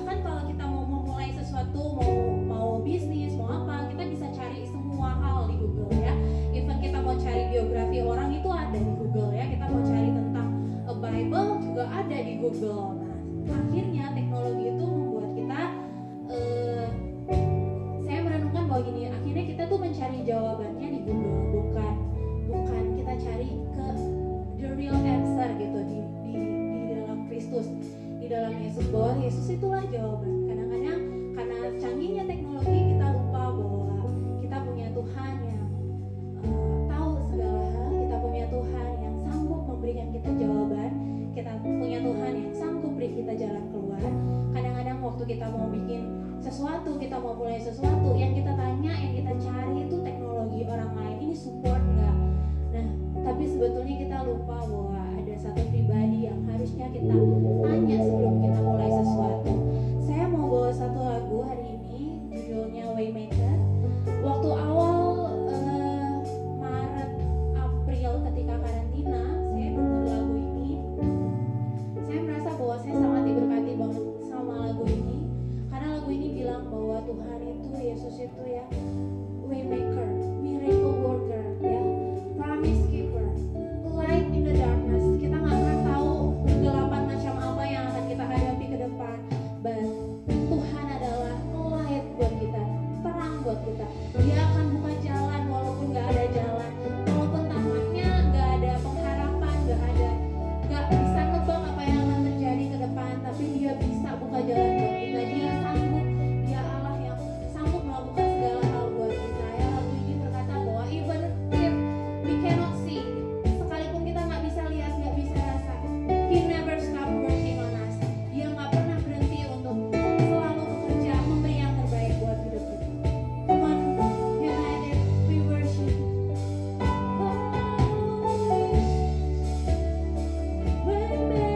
bahkan kalau kita mau memulai sesuatu, mau bisnis, mau apa, kita bisa cari semua hal di Google ya. Even kita mau cari biografi orang itu ada di Google ya. Kita mau cari tentang Bible juga ada di Google. Nah, akhirnya teknologi itu membuat kita saya merenungkan bahwa gini, akhirnya kita tuh mencari jawabannya di Google, bukan kita cari ke the real answer gitu di dalam Kristus, di dalam Yesus, bahwa Yesus itulah jawaban. Kadang-kadang karena canggihnya teknologi kita lupa bahwa kita punya Tuhan yang tahu segala hal, kita punya Tuhan yang sanggup memberikan kita jawaban, kita punya Tuhan yang sanggup beri kita jalan keluar. Kadang-kadang waktu kita mau bikin sesuatu, kita mau mulai sesuatu, yang kita tanya, yang kita cari itu teknologi orang lain, ini support nggak? Nah, tapi sebetulnya kita lupa bahwa ada satu pribadi yang harusnya kita tanya sebelum kita mulai sesuatu. Saya mau bawa satu lagu hari ini, judulnya Waymaker. Waktu awal Maret, April ketika karantina, saya dengar lagu ini. Saya merasa bahwa saya sangat diberkati banget sama lagu ini, karena lagu ini bilang bahwa Tuhan itu, Yesus itu ya, Waymaker, miracle worker ya, promise keeper, light in the darkness. Kita nggak pernah tahu kegelapan macam apa yang akan kita hadapi ke depan, but Tuhan adalah light buat kita, terang buat kita. Dia akan buka jalan walaupun nggak ada jalan, walaupun tampaknya nggak ada pengharapan, nggak bisa nebak apa yang akan terjadi ke depan, tapi Dia bisa buka jalan buat kita. Dia sanggup, Dia Allah yang sanggup melakukan segala hal buat kita ya. Lagu ini berkata bahwa even if we cannot see, sekalipun kita nggak bisa lihat, nggak bisa rasa, He never stop working on us. Dia nggak pernah berhenti untuk selalu bekerja, memberi yang terbaik buat hidup kita. Come on, united, we worship. Waymaker,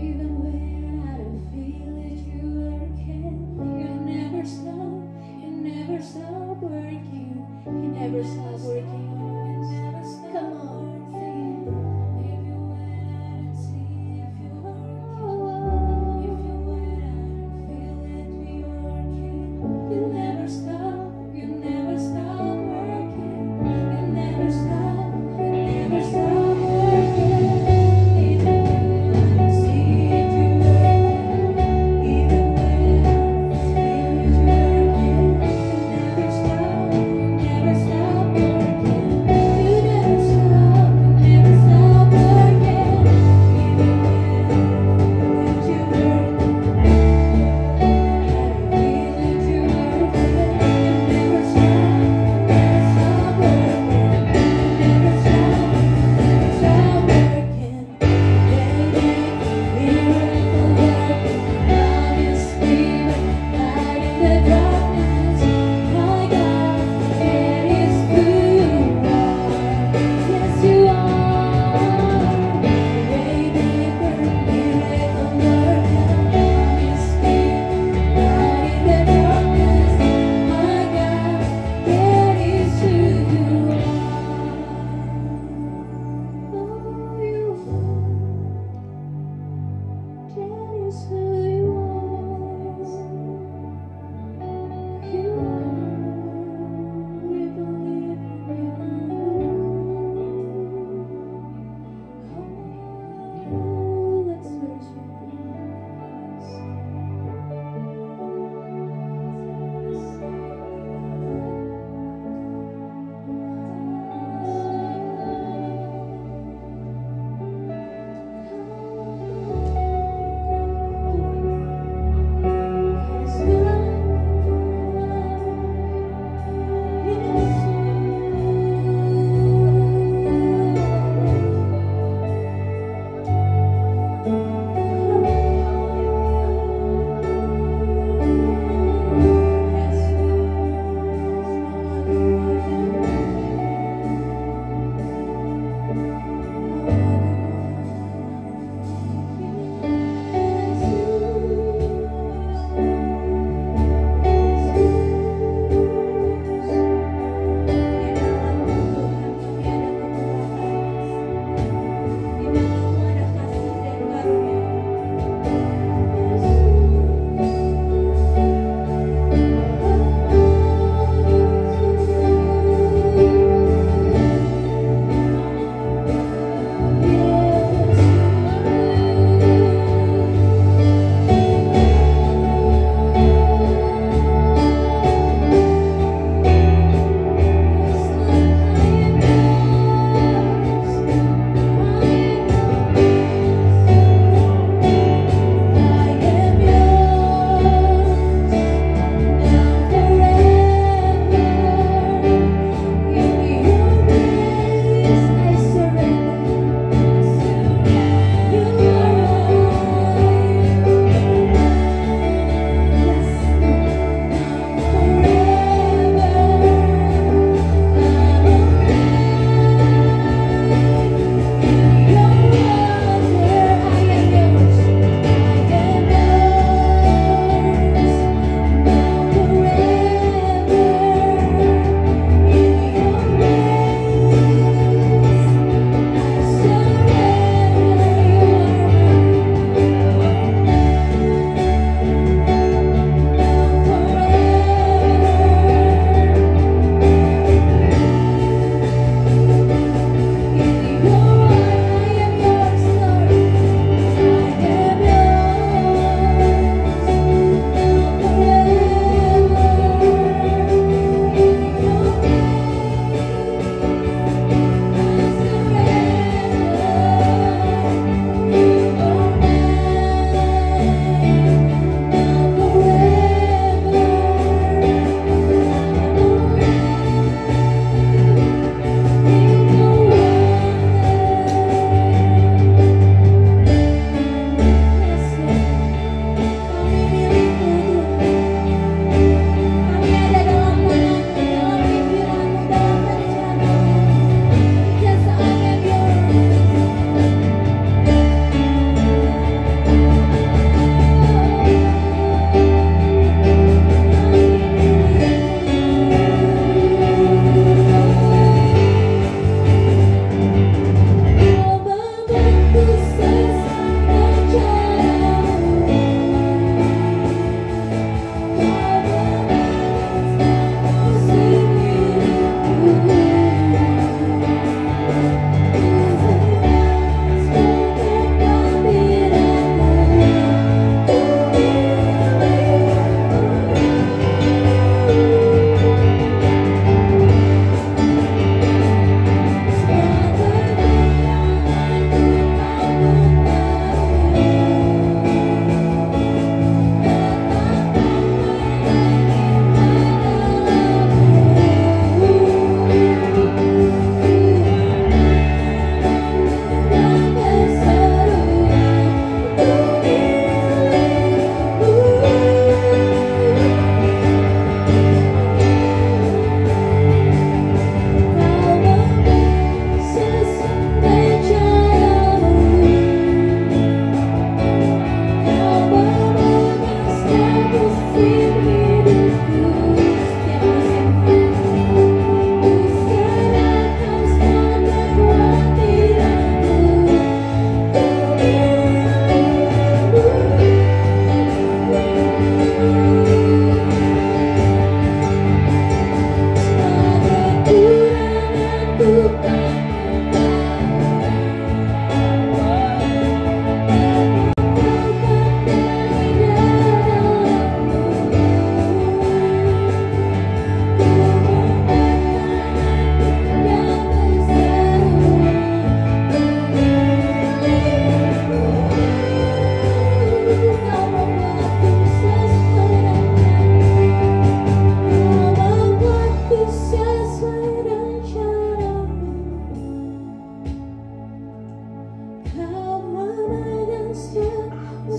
Even when I don't feel it, you working. You never stop. You never stop working. You never stop working. Come on, sing it. Even when I don't see if you're working. Even when I don't feel it, you working. You never stop. You never stop working. You never stop. You never stop working. Even when I don't see it, you working. Even when I don't feel it, you working. You never stop. You never stop working.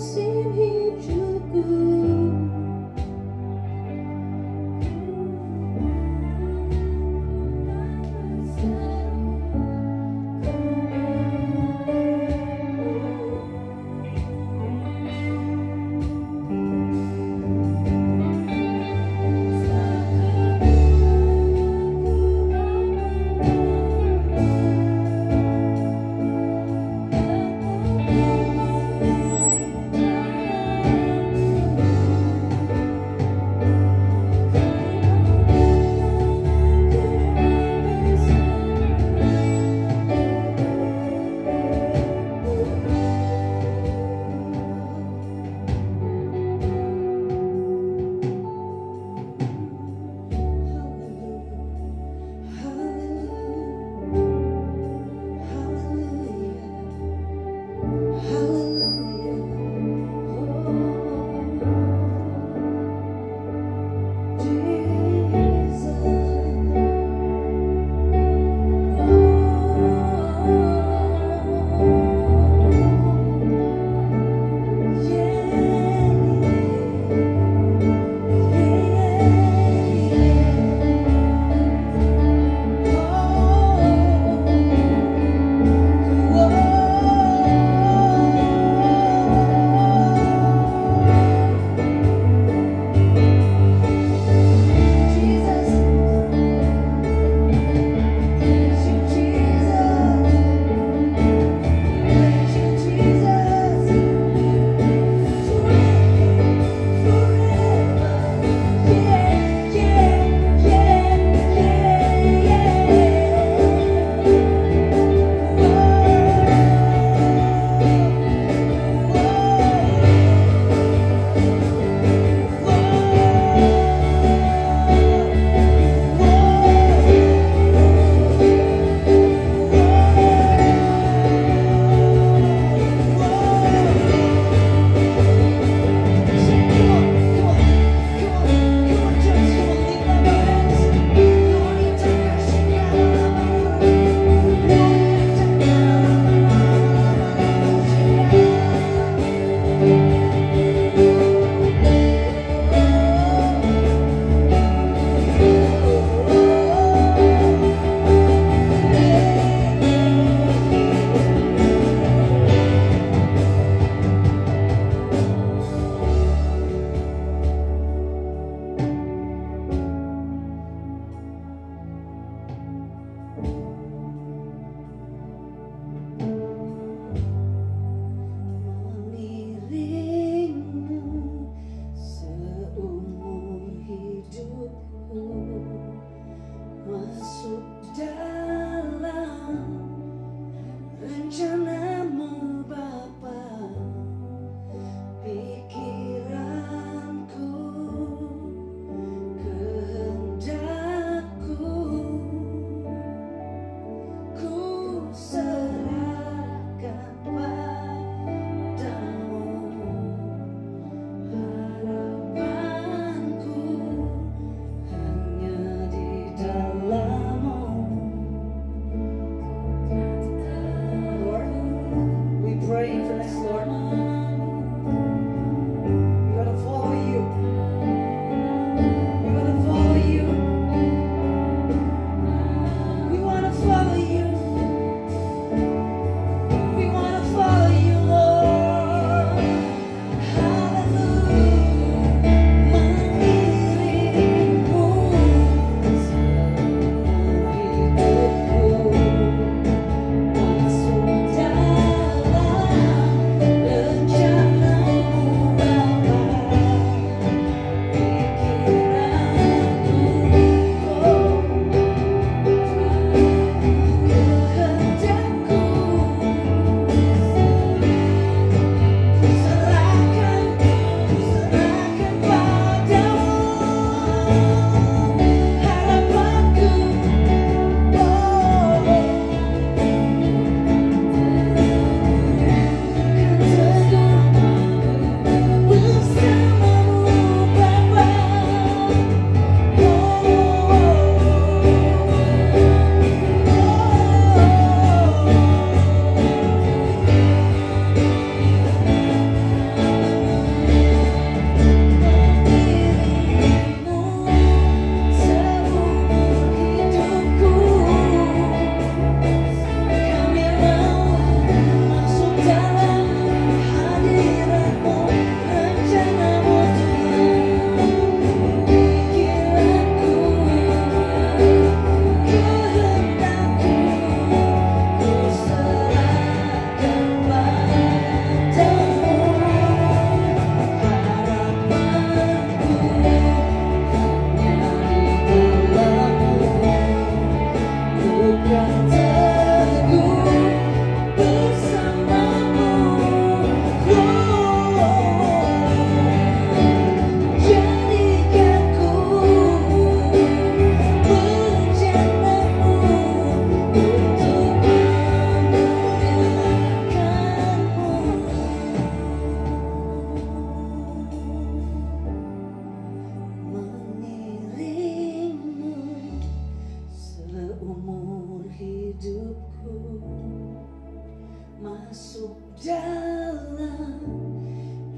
musim hidupku.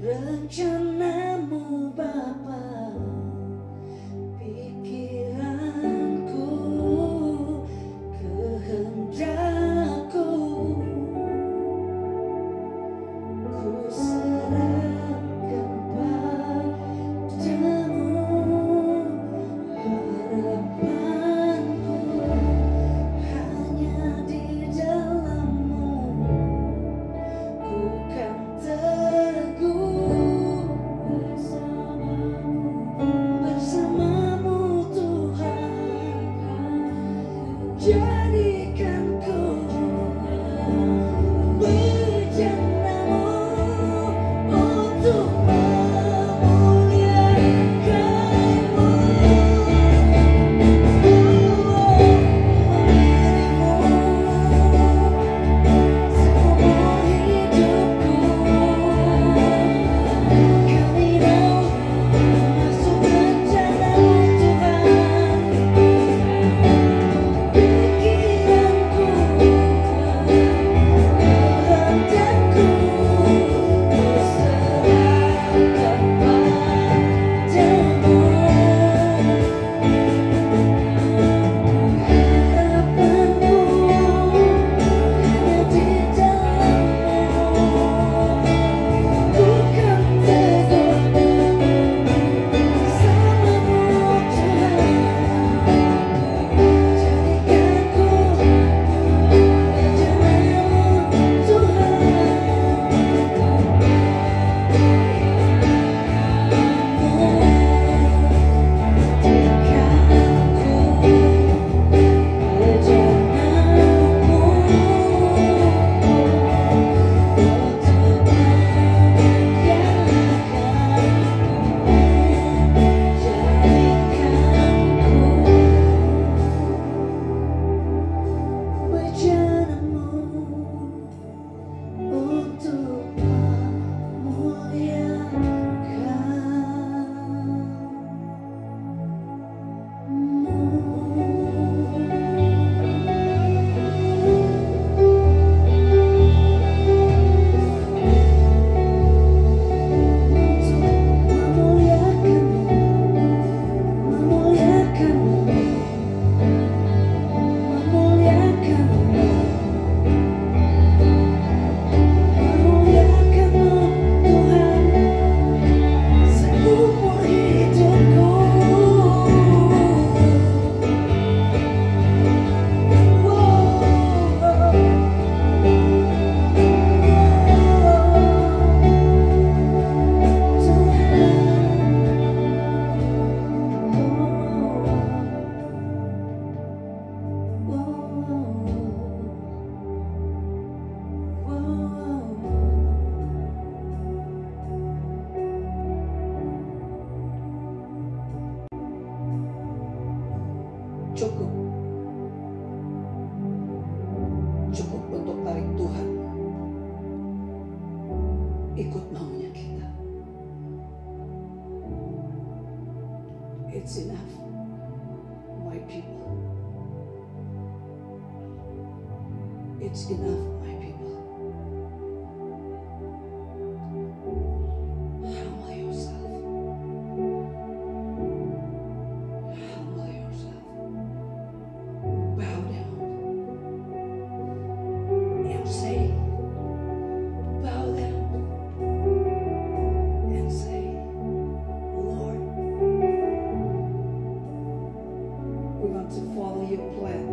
rencanamu Bapa, pikiranku, kehendakku, ku serahkan padamu. Harapanku hanya di dalam-Mu, ku kan teguh bersama-Mu Tuhan. Jadikan ku bejana-Mu untuk cukup untuk tarik Tuhan ikut maunya kita. It's enough, my people. It's enough, my people. Humble yourself. Humble yourself. Bow down and say, bow down and say, Lord, we want to follow your plan.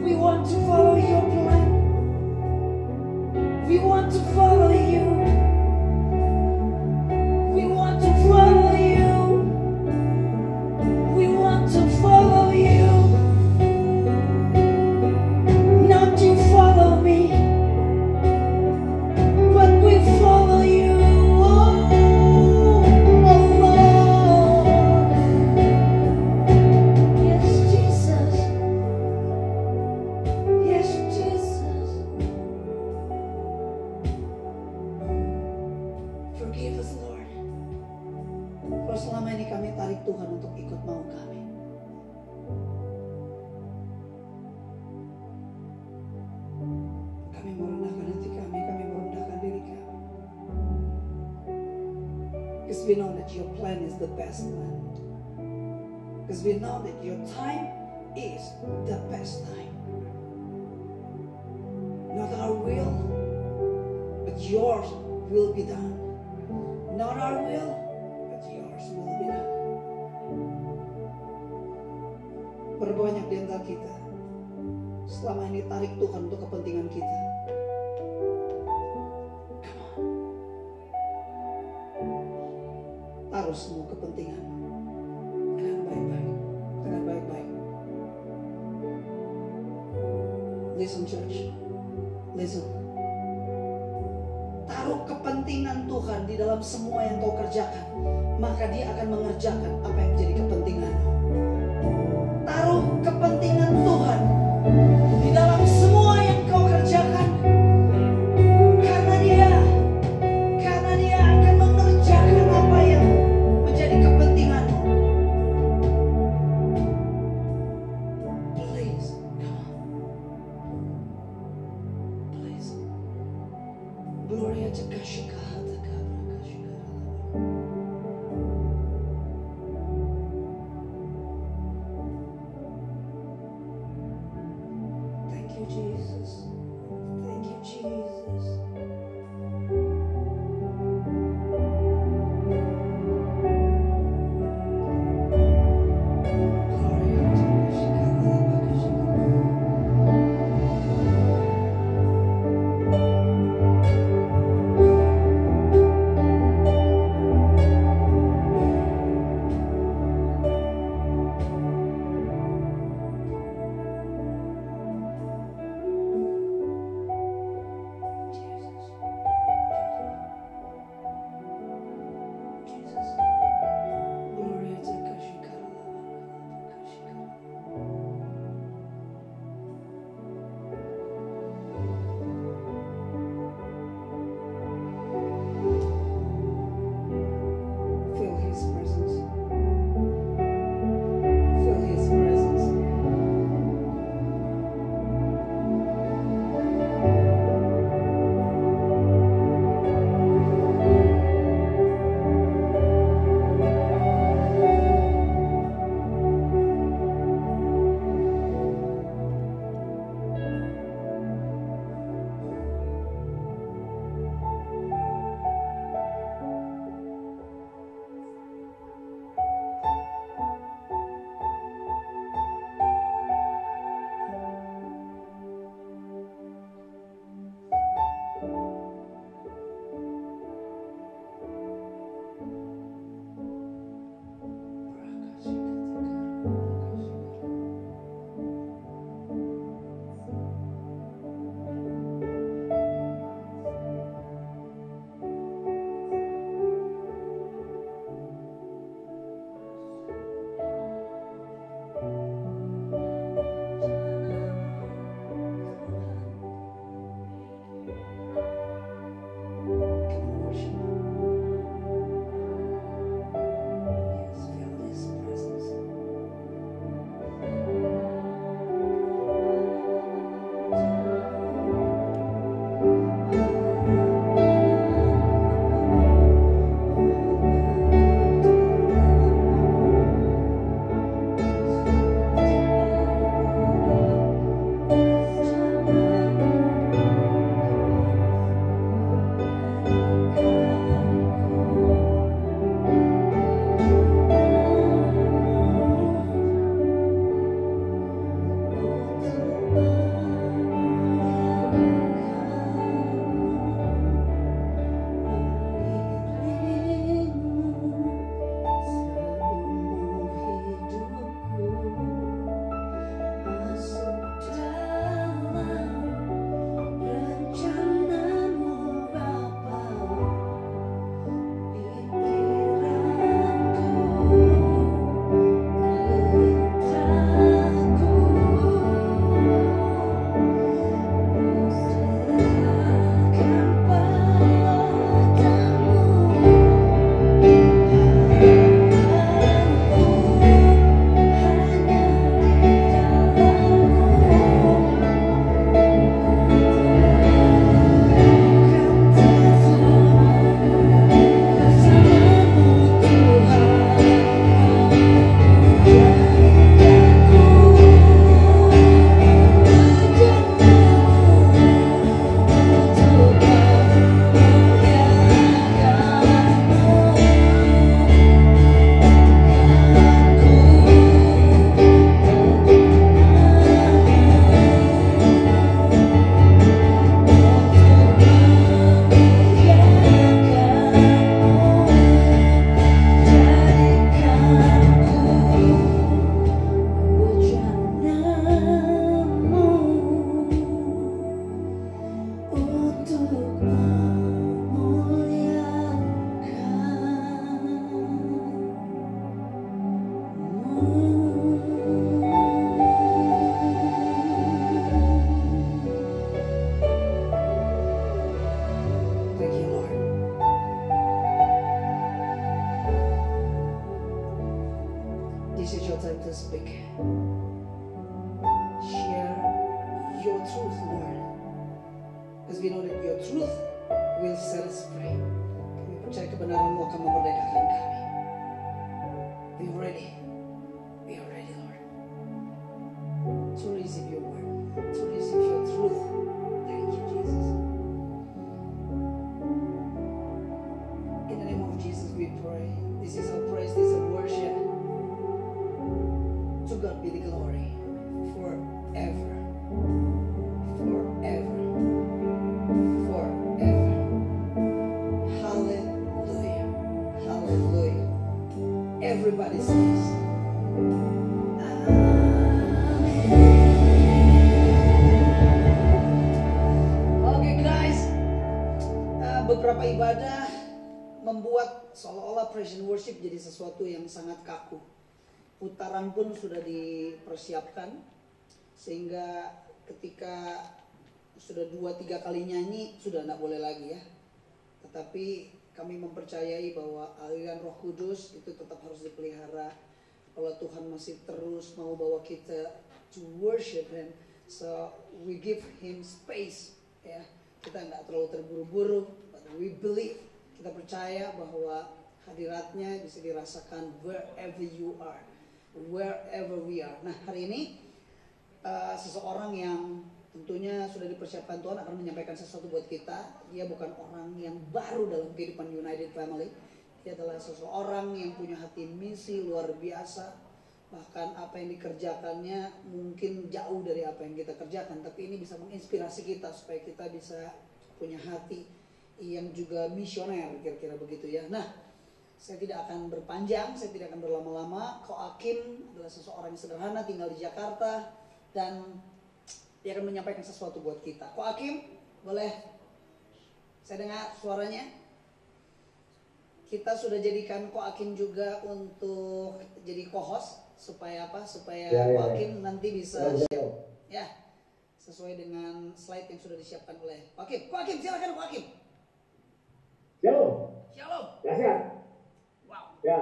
We want to follow your plan. We want to follow you. We want to follow you. We want to follow you. Not you follow me, but we follow you. Oh, Lord. Yes, Jesus. Yes, Jesus. Forgive us, Lord. Kalau selama ini kami tarik Tuhan untuk ikut mau kami. Kami merendahkan hati kami merendahkan diri kami. we know that your plan is the best plan. Because we know that your time is the best time. Not our will, but yours will be done. Not our will, but yours will be done. Berbanyak di antara kita selama ini tarik Tuhan untuk kepentingan kita. Come on. Taruh semua kepentingan dengan baik-baik, dengan baik-baik. Listen, church. Listen. Taruh kepentingan Tuhan di dalam semua yang kau kerjakan, maka Dia akan mengerjakan apa yang menjadi kepentingan. Taruh kepentingan Tuhan di dalam semua yang kau kerjakan, karena Dia akan mengerjakan apa yang menjadi kepentinganmu. Please, come on. Please. Gloria to Kashika. Thank you, Jesus. Thank you, Jesus. Gloria to Kashika. to speak. Share your truth, Lord. Because we know that your truth will set us free. Kami percaya kebenaran-Mu akan memerdekakan kami. We are ready. We are ready, Lord. To receive your word. To receive your truth. Thank you, Jesus. In the name of Jesus we pray. This is our praise, this is our worship. To God be the glory forever. Forever. Forever. Hallelujah. Hallelujah. Everybody says, Oke guys, beberapa ibadah membuat seolah-olah praise and worship jadi sesuatu yang sangat kaku. Putaran pun sudah dipersiapkan, sehingga ketika sudah 2-3 kali nyanyi sudah tidak boleh lagi ya. Tetapi kami mempercayai bahwa aliran Roh Kudus itu tetap harus dipelihara. Kalau Tuhan masih terus mau bawa kita to worship Him, so we give Him space ya. Kita tidak terlalu terburu-buru, but we believe, kita percaya bahwa hadiratnya bisa dirasakan wherever you are, wherever we are. Nah hari ini seseorang yang tentunya sudah dipersiapkan Tuhan akan menyampaikan sesuatu buat kita. Dia bukan orang yang baru dalam kehidupan United Family. Dia adalah seseorang yang punya hati misi luar biasa. Bahkan apa yang dikerjakannya mungkin jauh dari apa yang kita kerjakan. Tapi ini bisa menginspirasi kita supaya kita bisa punya hati yang juga misioner, kira-kira begitu ya. Nah, saya tidak akan berpanjang, saya tidak akan berlama-lama. Ko Akim adalah seseorang yang sederhana, tinggal di Jakarta, dan dia akan menyampaikan sesuatu buat kita. Ko Akim, boleh saya dengar suaranya? Kita sudah jadikan Ko Akim juga untuk jadi co-host supaya apa? Supaya Ko Akim nanti bisa share, ya, sesuai dengan slide yang sudah disiapkan oleh Ko Akim. Ko Akim, silakan Ko Akim. Shalom. Shalom. Ya. Wow. Ya.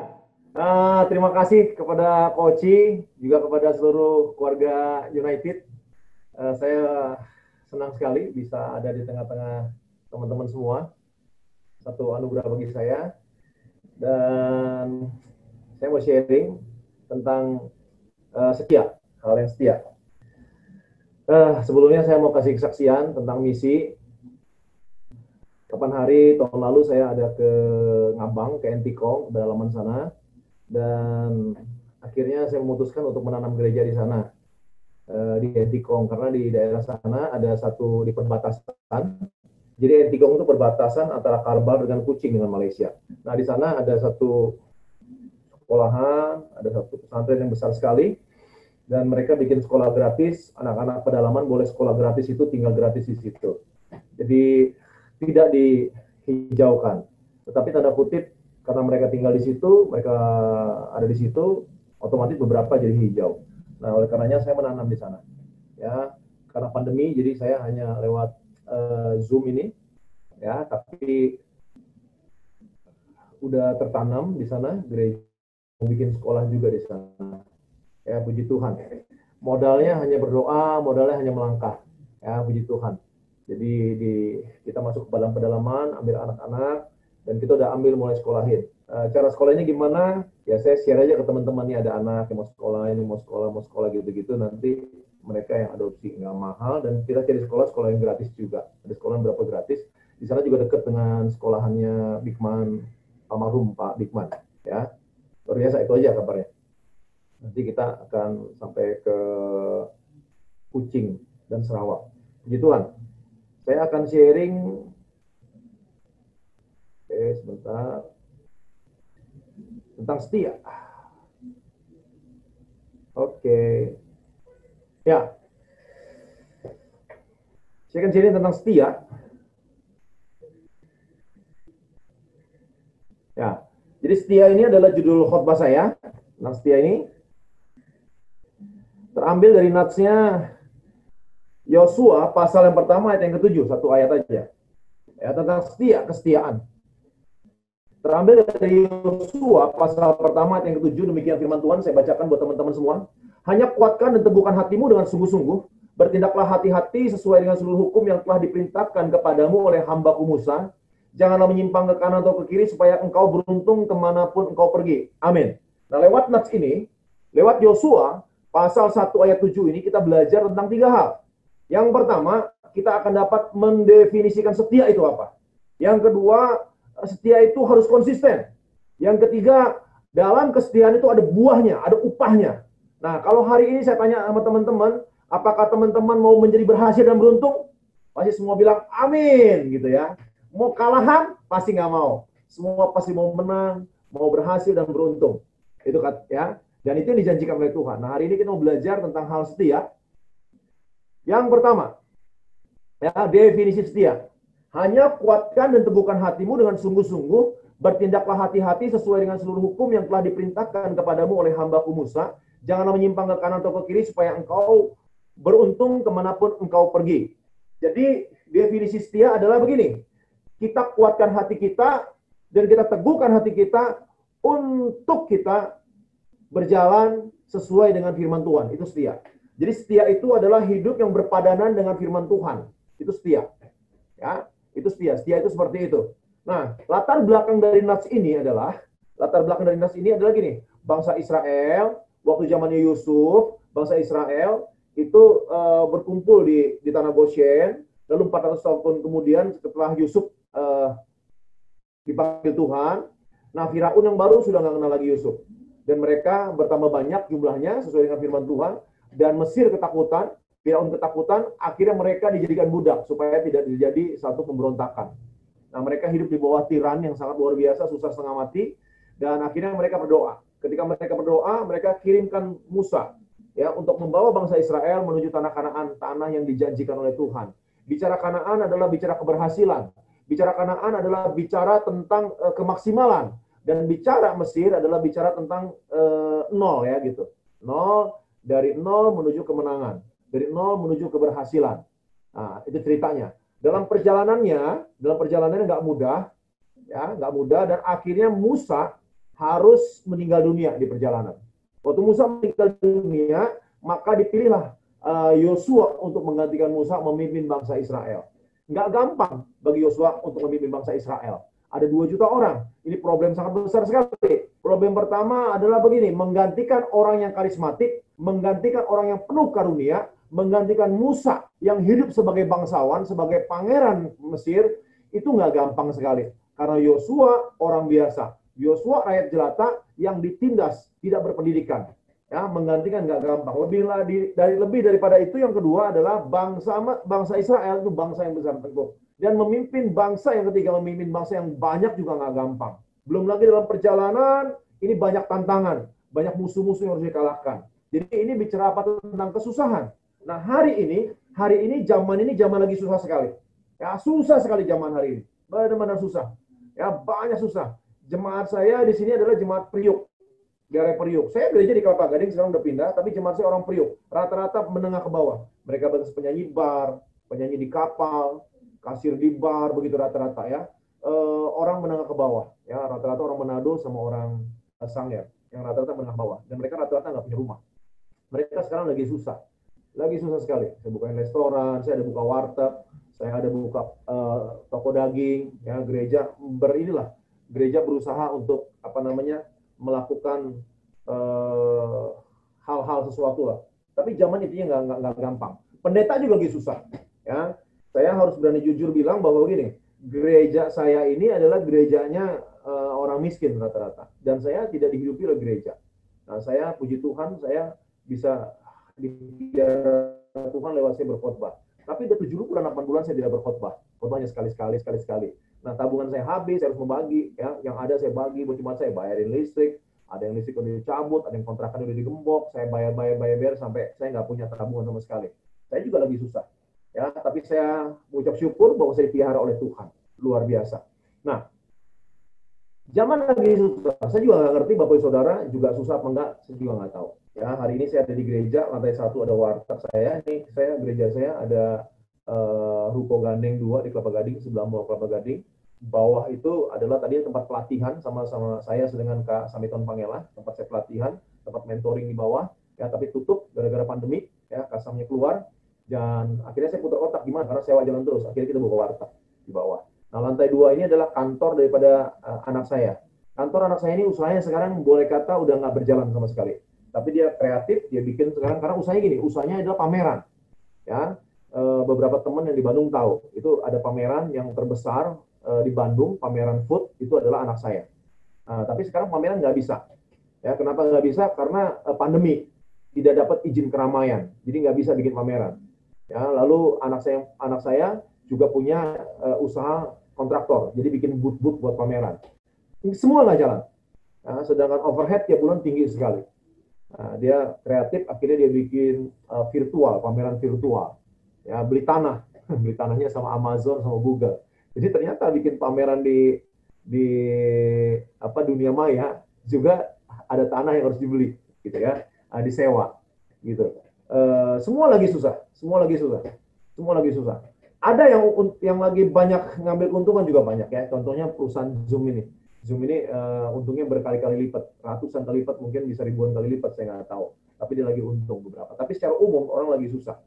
Terima kasih kepada Koci, juga kepada seluruh keluarga United. Saya senang sekali bisa ada di tengah-tengah teman-teman semua. Satu anugerah bagi saya. Dan saya mau sharing tentang setia, hal yang setia. Sebelumnya saya mau kasih kesaksian tentang misi. Kapan hari tahun lalu saya ada ke Ngabang, ke Entikong, pedalaman sana. Dan akhirnya saya memutuskan untuk menanam gereja di sana. Di Entikong, karena di daerah sana ada satu di perbatasan. Jadi Entikong itu perbatasan antara Kalbar dengan Kuching dengan Malaysia. Nah di sana ada satu sekolahan, ada satu pesantren yang besar sekali, dan mereka bikin sekolah gratis. Anak-anak pedalaman boleh sekolah gratis, itu tinggal gratis di situ. Jadi tidak dihijaukan, tetapi tanda kutip karena mereka tinggal di situ, mereka ada di situ, otomatis beberapa jadi hijau. Nah, oleh karenanya saya menanam di sana. Ya, karena pandemi, jadi saya hanya lewat Zoom ini, ya. Tapi udah tertanam di sana, gereja mau bikin sekolah juga di sana. Ya, puji Tuhan. Modalnya hanya berdoa, modalnya hanya melangkah. Ya, puji Tuhan. Jadi kita masuk ke pedalaman, ambil anak-anak, dan kita udah ambil mulai sekolahin. Cara sekolahnya gimana? Ya saya share aja ke teman-teman nih, ada anak yang mau sekolah, ini mau sekolah gitu-gitu, nanti mereka yang adopsi, nggak mahal, dan kita cari sekolah yang gratis juga. Ada sekolah berapa gratis. Di sana juga dekat dengan sekolahannya Bigman, almarhum Pak Bigman. Ya, luar biasa, itu aja kabarnya. Nanti kita akan sampai ke Kuching dan Sarawak. Puji Tuhan. Saya akan sharing. Sebentar. Tentang setia. Oke. Ya. Saya akan sharing tentang setia. Ya. Jadi setia ini adalah judul khotbah saya. Tentang setia ini terambil dari natsnya Yosua pasal yang pertama ayat yang ke-7, satu ayat aja. Ya, tentang setia, kesetiaan. Terambil dari Yosua pasal pertama ayat yang ke-7, demikian firman Tuhan, saya bacakan buat teman-teman semua. Hanya kuatkan dan teguhkan hatimu dengan sungguh-sungguh, bertindaklah hati-hati sesuai dengan seluruh hukum yang telah diperintahkan kepadamu oleh hambaku Musa. Janganlah menyimpang ke kanan atau ke kiri supaya engkau beruntung kemanapun engkau pergi. Amin. Nah, lewat nats ini, lewat Yosua pasal 1 ayat 7 ini kita belajar tentang 3 hal. Yang pertama, kita akan dapat mendefinisikan setia itu apa. Yang kedua, setia itu harus konsisten. Yang ketiga, dalam kesetiaan itu ada buahnya, ada upahnya. Nah, kalau hari ini saya tanya sama teman-teman, apakah teman-teman mau menjadi berhasil dan beruntung? Pasti semua bilang amin gitu ya. Mau kalahan? Pasti nggak mau. Semua pasti mau menang, mau berhasil dan beruntung. Itu kan ya. Dan itu yang dijanjikan oleh Tuhan. Nah, hari ini kita mau belajar tentang hal setia. Yang pertama, ya, definisi setia. Hanya kuatkan dan teguhkan hatimu dengan sungguh-sungguh, bertindaklah hati-hati sesuai dengan seluruh hukum yang telah diperintahkan kepadamu oleh hambaku Musa. Janganlah menyimpang ke kanan atau ke kiri supaya engkau beruntung kemanapun engkau pergi. Jadi definisi setia adalah begini. Kita kuatkan hati kita dan kita teguhkan hati kita untuk kita berjalan sesuai dengan firman Tuhan. Itu setia. Jadi setia itu adalah hidup yang berpadanan dengan firman Tuhan. Itu setia. Ya. Itu setia. Setia itu seperti itu. Nah, latar belakang dari nats ini adalah gini. Bangsa Israel, waktu zamannya Yusuf, bangsa Israel itu berkumpul di tanah Goshen. Lalu 400 tahun kemudian setelah Yusuf dipanggil Tuhan, nah Firaun yang baru sudah nggak kenal lagi Yusuf. Dan mereka bertambah banyak jumlahnya sesuai dengan firman Tuhan. Dan Mesir ketakutan, Firaun ketakutan, akhirnya mereka dijadikan budak supaya tidak terjadi satu pemberontakan. Nah, mereka hidup di bawah tiran yang sangat luar biasa, susah setengah mati, dan akhirnya mereka berdoa. Ketika mereka berdoa, mereka kirimkan Musa ya untuk membawa bangsa Israel menuju tanah Kanaan, tanah yang dijanjikan oleh Tuhan. Bicara Kanaan adalah bicara keberhasilan. Bicara Kanaan adalah bicara tentang kemaksimalan, dan bicara Mesir adalah bicara tentang nol ya gitu. Nol, dari nol menuju kemenangan. Dari nol menuju keberhasilan. Nah, itu ceritanya. Dalam perjalanannya nggak mudah, ya, nggak mudah, dan akhirnya Musa harus meninggal dunia di perjalanan. Waktu Musa meninggal dunia, maka dipilihlah Yosua untuk menggantikan Musa memimpin bangsa Israel. Nggak gampang bagi Yosua untuk memimpin bangsa Israel. Ada 2 juta orang. Ini problem sangat besar sekali. Problem pertama adalah begini, menggantikan orang yang karismatik, menggantikan orang yang penuh karunia, menggantikan Musa yang hidup sebagai bangsawan, sebagai pangeran Mesir, itu nggak gampang sekali. Karena Yosua orang biasa. Yosua rakyat jelata yang ditindas, tidak berpendidikan. Ya, menggantikan nggak gampang. Lebih daripada itu, yang kedua adalah bangsa Israel itu bangsa yang besar teguh. Dan memimpin bangsa yang ketiga, memimpin bangsa yang banyak juga nggak gampang. Belum lagi dalam perjalanan, ini banyak tantangan, banyak musuh-musuh yang harus dikalahkan. Jadi ini bicara apa tentang kesusahan. Nah, hari ini zaman lagi susah sekali. Ya, susah sekali zaman hari ini. Benar-benar susah. Ya, banyak susah. Jemaat saya di sini adalah jemaat Priuk. Daerah Priuk. Saya gereja di Kelapa Gading, sekarang udah pindah, tapi jemaat saya orang Priuk. Rata-rata menengah ke bawah. Mereka bekas penyanyi bar, penyanyi di kapal, kasir di bar, begitu rata-rata ya. Orang menengah ke bawah. Ya, rata-rata orang Manado sama orang Sangir. Yang rata-rata menengah ke bawah. Dan mereka rata-rata nggak punya rumah. Mereka sekarang lagi susah. Lagi susah sekali. Saya bukain restoran, saya ada buka warteg, saya ada buka toko daging, ya, gereja berusaha untuk melakukan hal-hal sesuatu lah. Tapi zaman intinya nggak gampang. Pendeta juga lagi susah. Ya, saya harus berani jujur bilang bahwa begini, gereja saya ini adalah gerejanya orang miskin rata-rata, dan saya tidak dihidupi oleh gereja. Nah, saya puji Tuhan, saya bisa dipiara Tuhan lewat saya berkhotbah. Tapi udah 7 bulan, 8 bulan saya tidak berkhotbah. Khotbahnya sekali-sekali. Nah, tabungan saya habis, saya harus membagi. Ya, yang ada saya bagi, buat cuma saya bayarin listrik. Ada yang listrik udah dicabut, ada yang kontrakan udah digembok. Saya bayar sampai saya nggak punya tabungan sama sekali. Saya juga lagi susah. Ya, tapi saya mengucap syukur bahwa saya dipelihara oleh Tuhan. Luar biasa. Nah, zaman lagi susah. Saya juga nggak ngerti Bapak Saudara juga susah apa enggak, saya juga nggak tahu. Ya, hari ini saya ada di gereja, lantai 1 ada warteg saya. Ini gereja saya ada Ruko Gandeng 2 di Kelapa Gading, sebelah Mall Kelapa Gading. bawah itu adalah tadi tempat pelatihan sama-sama saya dengan Kak Samiton Pangela, tempat saya pelatihan, tempat mentoring di bawah, ya tapi tutup gara-gara pandemi, ya kasamnya keluar, dan akhirnya saya putar otak gimana karena sewa jalan terus, akhirnya kita buka warteg di bawah. Nah lantai 2 ini adalah kantor daripada anak saya. Kantor anak saya ini usahanya sekarang boleh kata udah nggak berjalan sama sekali, tapi dia kreatif, dia bikin sekarang karena usahanya gini, usahanya adalah pameran, ya. Beberapa teman yang di Bandung tahu itu ada pameran yang terbesar di Bandung, pameran food itu adalah anak saya. Tapi sekarang pameran nggak bisa. Ya, kenapa nggak bisa? Karena pandemi, tidak dapat izin keramaian, jadi nggak bisa bikin pameran. Ya, lalu anak saya juga punya usaha kontraktor, jadi bikin booth-booth buat pameran. Semua nggak jalan. Sedangkan overhead tiap bulan tinggi sekali. Dia kreatif, akhirnya dia bikin virtual, pameran virtual. Ya, beli tanah, beli tanahnya sama Amazon, sama Google. Jadi ternyata bikin pameran di dunia maya juga ada tanah yang harus dibeli, gitu ya, disewa, gitu. Semua lagi susah. Ada yang lagi banyak ngambil keuntungan juga banyak ya. Contohnya perusahaan Zoom ini. Untungnya berkali-kali lipat, ratusan kali lipat, mungkin bisa ribuan kali lipat, saya nggak tahu. Tapi dia lagi untung beberapa. Tapi secara umum orang lagi susah.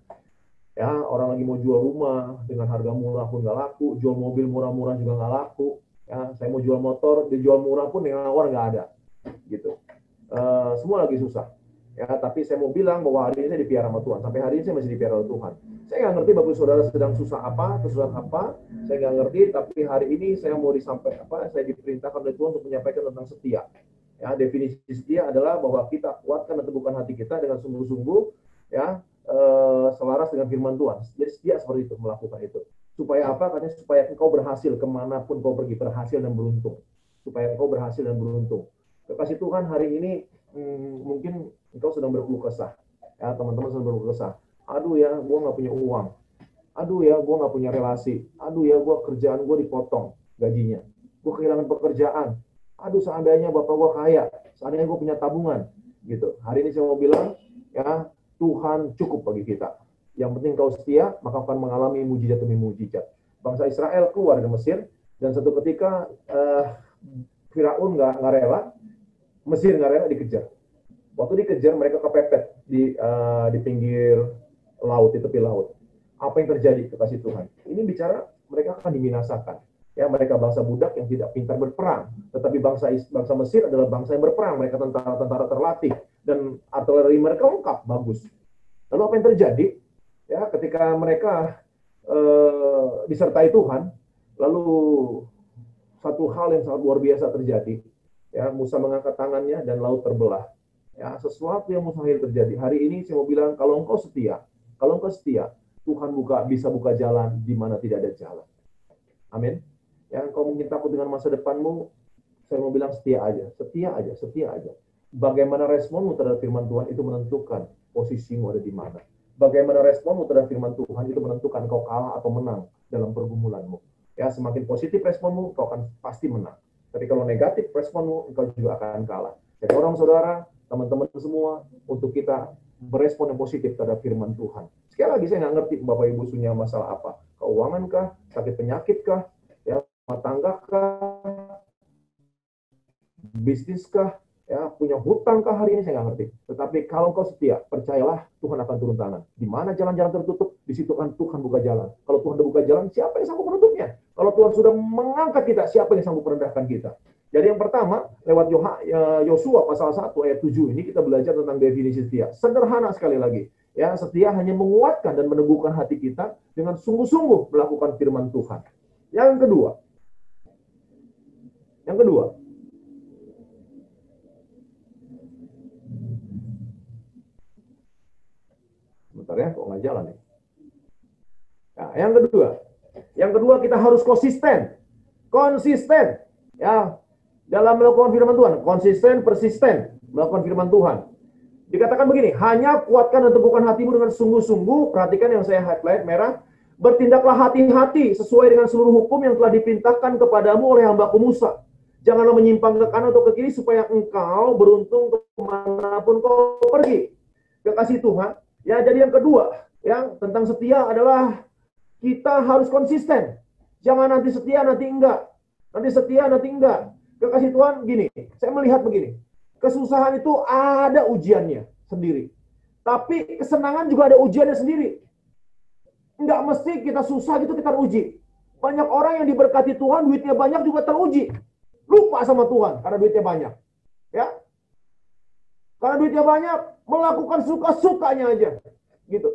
Ya, orang lagi mau jual rumah dengan harga murah pun nggak laku, jual mobil murah-murah juga nggak laku. Ya, saya mau jual motor, dijual murah pun yang nawar nggak ada, gitu. Semua lagi susah. Ya, tapi saya mau bilang bahwa hari ini saya dipiara sama Tuhan. Sampai hari ini saya masih dipiara oleh Tuhan. Saya nggak ngerti Bapak Saudara sedang susah apa, kesusahan apa. Saya nggak ngerti, tapi hari ini saya mau saya diperintahkan oleh Tuhan untuk menyampaikan tentang setia. Ya, definisi setia adalah bahwa kita kuatkan dan teguhkan hati kita dengan sungguh-sungguh, ya, selaras dengan firman Tuhan. Jadi setia seperti itu, melakukan itu. Supaya apa? Katanya supaya engkau berhasil kemanapun kau pergi, berhasil dan beruntung. Supaya engkau berhasil dan beruntung. Kekasih Tuhan, hari ini mungkin engkau sedang berkeluh kesah. Ya, teman-teman sedang berkeluh kesah. Aduh ya, gue nggak punya uang. Aduh ya, gue nggak punya relasi. Aduh ya, kerjaan gue dipotong gajinya. Gue kehilangan pekerjaan. Aduh, seandainya bapak gue kaya, seandainya gue punya tabungan, gitu. Hari ini saya mau bilang, ya, Tuhan cukup bagi kita. Yang penting kau setia, maka akan mengalami mujizat demi mujizat. Bangsa Israel keluar dari Mesir, dan satu ketika Firaun nggak rela, Mesir nggak rela, dikejar. Waktu dikejar, mereka kepepet di pinggir laut, di tepi laut. Apa yang terjadi, kekasih Tuhan? Ini bicara mereka akan dibinasakan. Ya, mereka bangsa budak yang tidak pintar berperang, tetapi bangsa Mesir adalah bangsa yang berperang. Mereka tentara terlatih dan artileri mereka lengkap, bagus. Lalu apa yang terjadi? Ya, ketika mereka disertai Tuhan, lalu satu hal yang sangat luar biasa terjadi. Ya, Musa mengangkat tangannya dan laut terbelah. Ya, sesuatu yang mustahil terjadi. Hari ini saya mau bilang, kalau engkau setia, Tuhan bisa buka jalan di mana tidak ada jalan. Amin. Ya, engkau mungkin takut dengan masa depanmu, saya mau bilang setia aja. Bagaimana responmu terhadap firman Tuhan itu menentukan posisimu ada di mana. Bagaimana responmu terhadap firman Tuhan itu menentukan kau kalah atau menang dalam pergumulanmu. Ya, semakin positif responmu, kau akan pasti menang. Tapi kalau negatif responmu, engkau juga akan kalah. Jadi orang saudara, teman-teman semua, untuk kita berespon yang positif terhadap firman Tuhan. Sekali lagi saya nggak ngerti Bapak Ibu punya masalah apa. Keuangan kah? Sakit penyakit kah? Ya, rumah tangga kah? Bisnis kah? Ya, punya hutang kah hari ini saya nggak ngerti. Tetapi kalau kau setia, percayalah Tuhan akan turun tangan. Di mana jalan-jalan tertutup, di situ kan Tuhan buka jalan. Kalau Tuhan sudah buka jalan, siapa yang sanggup menutupnya? Kalau Tuhan sudah mengangkat kita, siapa yang sanggup merendahkan kita? Jadi yang pertama, lewat Yosua pasal 1 ayat 7 ini kita belajar tentang definisi setia. Sederhana sekali lagi. Ya, setia hanya menguatkan dan meneguhkan hati kita dengan sungguh-sungguh melakukan firman Tuhan. Yang kedua, bentar ya, kok nggak jalan nih. Nah, yang kedua kita harus konsisten, ya, dalam melakukan firman Tuhan, konsisten, persisten melakukan firman Tuhan. Dikatakan begini, hanya kuatkan dan teguhkan hatimu dengan sungguh-sungguh. Perhatikan yang saya highlight merah. Bertindaklah hati-hati sesuai dengan seluruh hukum yang telah diperintahkan kepadamu oleh hamba-Ku Musa. Janganlah menyimpang ke kanan atau ke kiri supaya engkau beruntung kemanapun kau pergi. Kekasih Tuhan. Ya, jadi yang kedua, yang tentang setia adalah kita harus konsisten. Jangan nanti setia, nanti enggak. Nanti setia, nanti enggak. Kekasih Tuhan gini, saya melihat begini. Kesusahan itu ada ujiannya sendiri. Tapi kesenangan juga ada ujiannya sendiri. Enggak mesti kita susah gitu kita uji. Banyak orang yang diberkati Tuhan, duitnya banyak juga teruji. Lupa sama Tuhan karena duitnya banyak. Ya. Karena duitnya banyak, melakukan suka-sukanya aja. Gitu.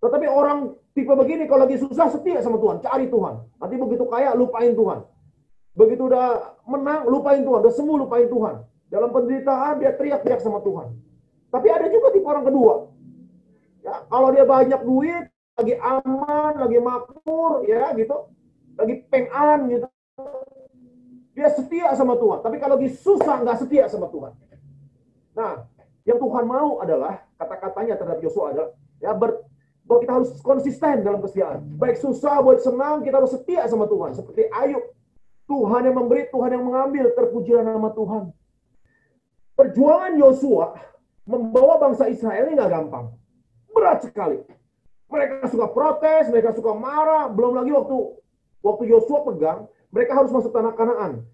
Tetapi orang tipe begini kalau lagi susah setia sama Tuhan, cari Tuhan. Nanti begitu kaya lupain Tuhan. Begitu udah menang lupain Tuhan, udah sembuh lupain Tuhan. Dalam penderitaan dia teriak-teriak sama Tuhan. Tapi ada juga tipe orang kedua. Ya, kalau dia banyak duit, lagi aman, lagi makmur, ya gitu, lagi pengan gitu, dia setia sama Tuhan. Tapi kalau lagi susah nggak setia sama Tuhan. Nah, yang Tuhan mau adalah kata-katanya terhadap Yosua adalah ya bahwa kita harus konsisten dalam kesetiaan. Baik susah, baik senang, kita harus setia sama Tuhan. Seperti Ayub, Tuhan yang memberi, Tuhan yang mengambil, terpujilah nama Tuhan. Perjuangan Yosua membawa bangsa Israel ini nggak gampang, berat sekali. Mereka suka protes, mereka suka marah. Belum lagi waktu Yosua pegang, mereka harus masuk tanah Kanaan.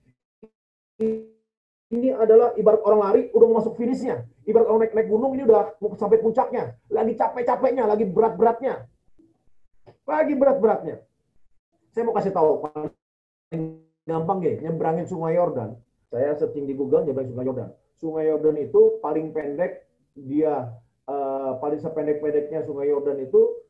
Ini adalah ibarat orang lari, udah mau masuk finishnya. Ibarat orang naik gunung, ini udah mau sampai puncaknya. Lagi capek-capeknya, lagi berat-beratnya. Lagi berat-beratnya. Saya mau kasih tahu, paling gampang ya, nyebrangin Sungai Yordan. Saya searching di Google, nyebrangin Sungai Yordan. Sungai Yordan itu paling pendek, dia paling sependek-pendeknya Sungai Yordan itu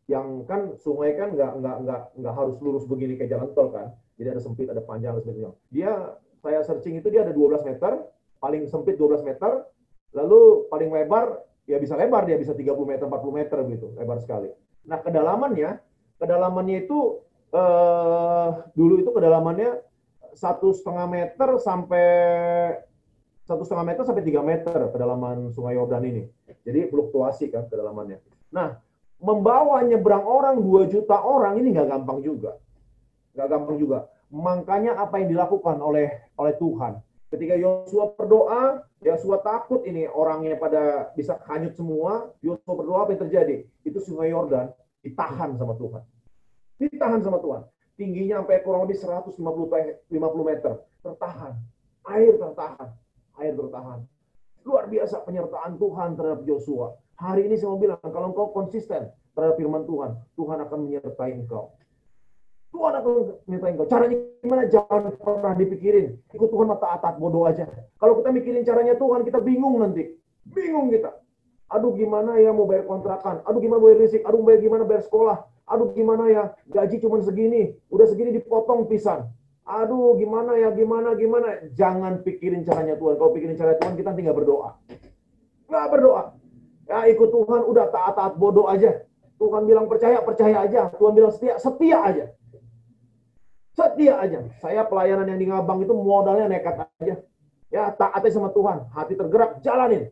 yang kan sungai kan nggak harus lurus begini kayak jalan tol kan. Jadi ada sempit, ada panjang, dan sebagainya. Saya searching itu dia ada 12 meter, paling sempit 12 meter, lalu paling lebar, ya bisa lebar, dia bisa 30 meter, 40 meter gitu, lebar sekali. Nah, kedalamannya itu, dulu itu kedalamannya 1,5 meter sampai 3 meter kedalaman Sungai Yordan ini. Jadi fluktuasi kan kedalamannya. Nah, membawa nyebrang orang 2 juta orang ini nggak gampang juga. Nggak gampang juga. Makanya apa yang dilakukan oleh Tuhan. Ketika Yosua berdoa, Yosua takut ini orangnya pada bisa hanyut semua. Yosua berdoa, apa yang terjadi? Itu Sungai Yordan ditahan sama Tuhan. Ditahan sama Tuhan. Tingginya sampai kurang lebih 150 meter. Tertahan. Air tertahan. Air tertahan. Luar biasa penyertaan Tuhan terhadap Yosua. Hari ini saya mau bilang, kalau engkau konsisten terhadap firman Tuhan, Tuhan akan menyertai engkau. Tuhan akan menyertai engkau. Caranya gimana? Jangan pernah dipikirin. Ikut Tuhan mata taat bodoh aja. Kalau kita mikirin caranya Tuhan, kita bingung nanti. Bingung kita. Aduh gimana ya mau bayar kontrakan? Aduh gimana bayar listrik? Aduh gimana bayar sekolah? Aduh gimana ya gaji cuma segini. Udah segini dipotong pisan. Aduh gimana ya, gimana. Jangan pikirin caranya Tuhan. Kalau pikirin caranya Tuhan, kita tinggal berdoa. Nggak berdoa. Ya ikut Tuhan, udah taat bodoh aja. Tuhan bilang percaya aja. Tuhan bilang setia aja. Setia aja. Saya pelayanan yang di Ngabang itu modalnya nekat aja. Ya taat aja sama Tuhan. Hati tergerak, jalanin.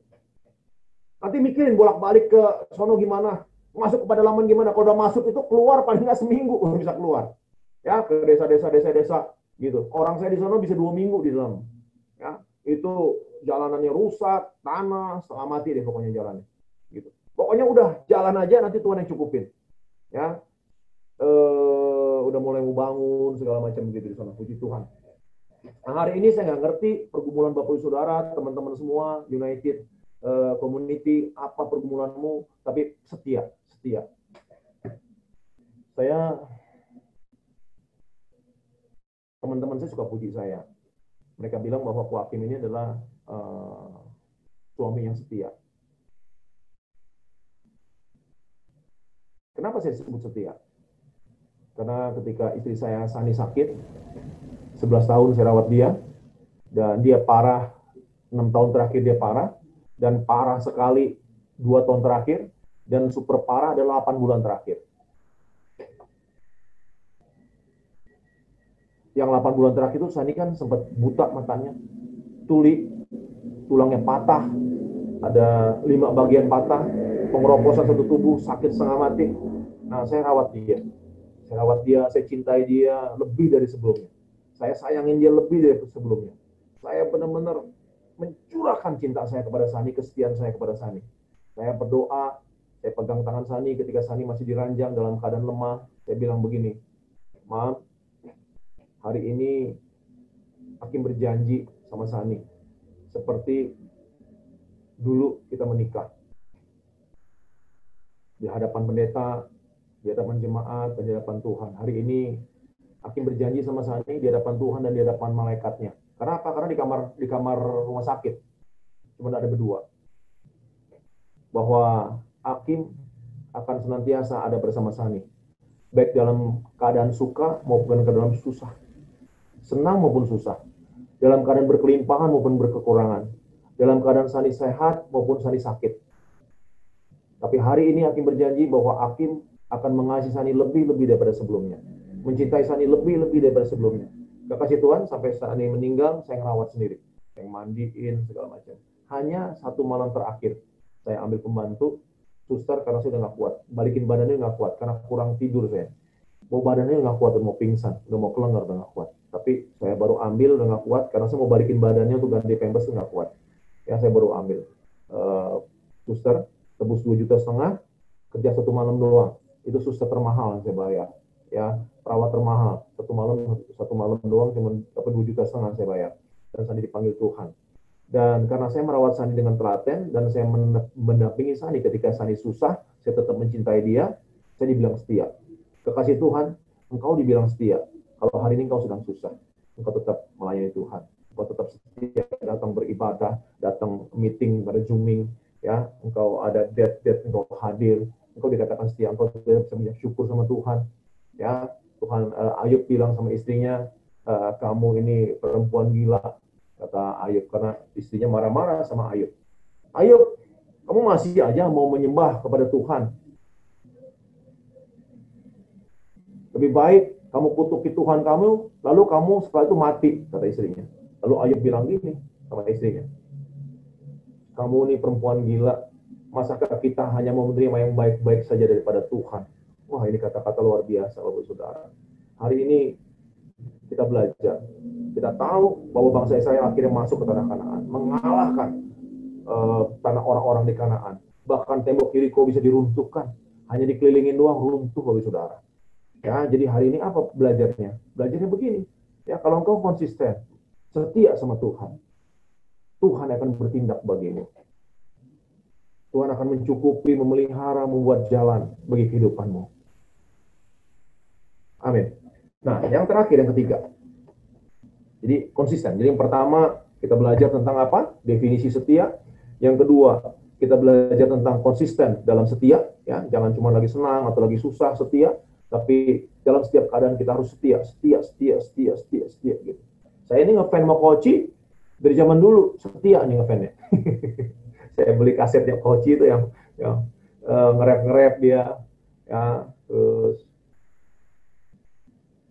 Nanti mikirin bolak-balik ke sono gimana. Masuk ke pedalaman gimana. Kalau udah masuk itu keluar paling nggak seminggu bisa keluar. Ya ke desa-desa gitu. Orang saya di sana bisa 2 minggu di dalam. Ya itu jalanannya rusak, tanah, setengah mati deh pokoknya jalannya. Gitu. Pokoknya udah jalan aja, nanti Tuhan yang cukupin. Ya, udah mulai mau bangun segala macam gitu di sana. Puji Tuhan. Nah, hari ini saya nggak ngerti pergumulan Bapak Ibu Saudara, teman-teman semua, United Community, apa pergumulanmu, tapi setia. Teman-teman saya suka puji saya. Mereka bilang bahwa Ko Hakim ini adalah suami yang setia. Kenapa saya sebut setia? Karena ketika istri saya Sani sakit, 11 tahun saya rawat dia, dan dia parah, 6 tahun terakhir dia parah, dan parah sekali 2 tahun terakhir, dan super parah adalah 8 bulan terakhir. Yang 8 bulan terakhir itu Sani kan sempat buta matanya, tuli, tulangnya patah, ada 5 bagian patah, pengeroposan satu tubuh, sakit setengah mati. Nah, saya rawat dia, saya cintai dia lebih dari sebelumnya. Saya sayangin dia lebih dari sebelumnya. Saya benar-benar mencurahkan cinta saya kepada Sani, kesetiaan saya kepada Sani. Saya berdoa, saya pegang tangan Sani ketika Sani masih diranjang dalam keadaan lemah. Saya bilang begini, "Mam, hari ini Hakim berjanji sama Sani, seperti dulu kita menikah. Di hadapan pendeta, di hadapan jemaat, dan di hadapan Tuhan. Hari ini Hakim berjanji sama Sani di hadapan Tuhan dan di hadapan malaikatnya. Karena apa? Karena di kamar rumah sakit cuma ada berdua. Bahwa Hakim akan senantiasa ada bersama Sani, baik dalam keadaan suka maupun dalam susah, senang maupun susah, dalam keadaan berkelimpahan maupun berkekurangan, dalam keadaan Sani sehat maupun Sani sakit. Tapi hari ini Hakim berjanji bahwa Hakim akan mengasihi Sani lebih-lebih daripada sebelumnya, mencintai Sani lebih-lebih daripada sebelumnya. Kekasih Tuhan, sampai Sani meninggal, saya ngerawat sendiri, yang mandiin segala macam. Hanya satu malam terakhir, saya ambil pembantu, suster, karena saya udah nggak kuat, balikin badannya nggak kuat, karena kurang tidur saya. Mau badannya nggak kuat, udah mau pingsan, udah mau kelengar, udah nggak kuat. Tapi saya baru ambil, udah nggak kuat, karena saya mau balikin badannya untuk ganti pampers, nggak kuat. Ya, saya baru ambil. Suster, tebus 2,5 juta, kerja 1 malam doang. Itu suster termahal yang saya bayar. Ya, perawat termahal. Satu malam doang cuma dapat 2,5 juta saya bayar. Dan Sani dipanggil Tuhan. Dan karena saya merawat Sani dengan telaten, dan saya mendampingi Sani ketika Sani susah, saya tetap mencintai dia, saya dibilang setia. Kekasih Tuhan, engkau dibilang setia. Kalau hari ini engkau sedang susah, engkau tetap melayani Tuhan. Engkau tetap setia, datang beribadah, datang meeting, pada zooming, ya, engkau ada date, engkau hadir, engkau dikatakan setia, engkau bisa syukur sama Tuhan. Ya, Tuhan, Ayub bilang sama istrinya, kamu ini perempuan gila, kata Ayub, karena istrinya marah-marah sama Ayub. Ayub, kamu masih aja mau menyembah kepada Tuhan. Lebih baik kamu kutuki Tuhan kamu, lalu kamu setelah itu mati, kata istrinya. Lalu Ayub bilang gini sama istrinya, kamu ini perempuan gila, masakah kita hanya mau menerima yang baik-baik saja daripada Tuhan? Wah, ini kata-kata luar biasa, Bapak Saudara. Hari ini kita belajar, kita tahu bahwa bangsa Israel akhirnya masuk ke tanah Kanaan, mengalahkan tanah orang-orang di Kanaan. Bahkan tembok Yeriko bisa diruntuhkan, hanya dikelilingin doang runtuh, Bapak Saudara. Ya, jadi hari ini apa belajarnya? Belajarnya begini, ya, kalau engkau konsisten, setia sama Tuhan, Tuhan akan bertindak bagimu. Tuhan akan mencukupi, memelihara, membuat jalan bagi kehidupanmu. Amin. Nah, yang terakhir, yang ketiga. Jadi konsisten. Jadi yang pertama, kita belajar tentang apa? Definisi setia. Yang kedua, kita belajar tentang konsisten dalam setia. Ya, jangan cuma lagi senang atau lagi susah setia, tapi dalam setiap keadaan kita harus setia gitu. Saya ini ngefan sama Koci dari zaman dulu, setia nih ngefannya. Saya beli kasetnya Koci itu yang nge-rap dia, ya, terus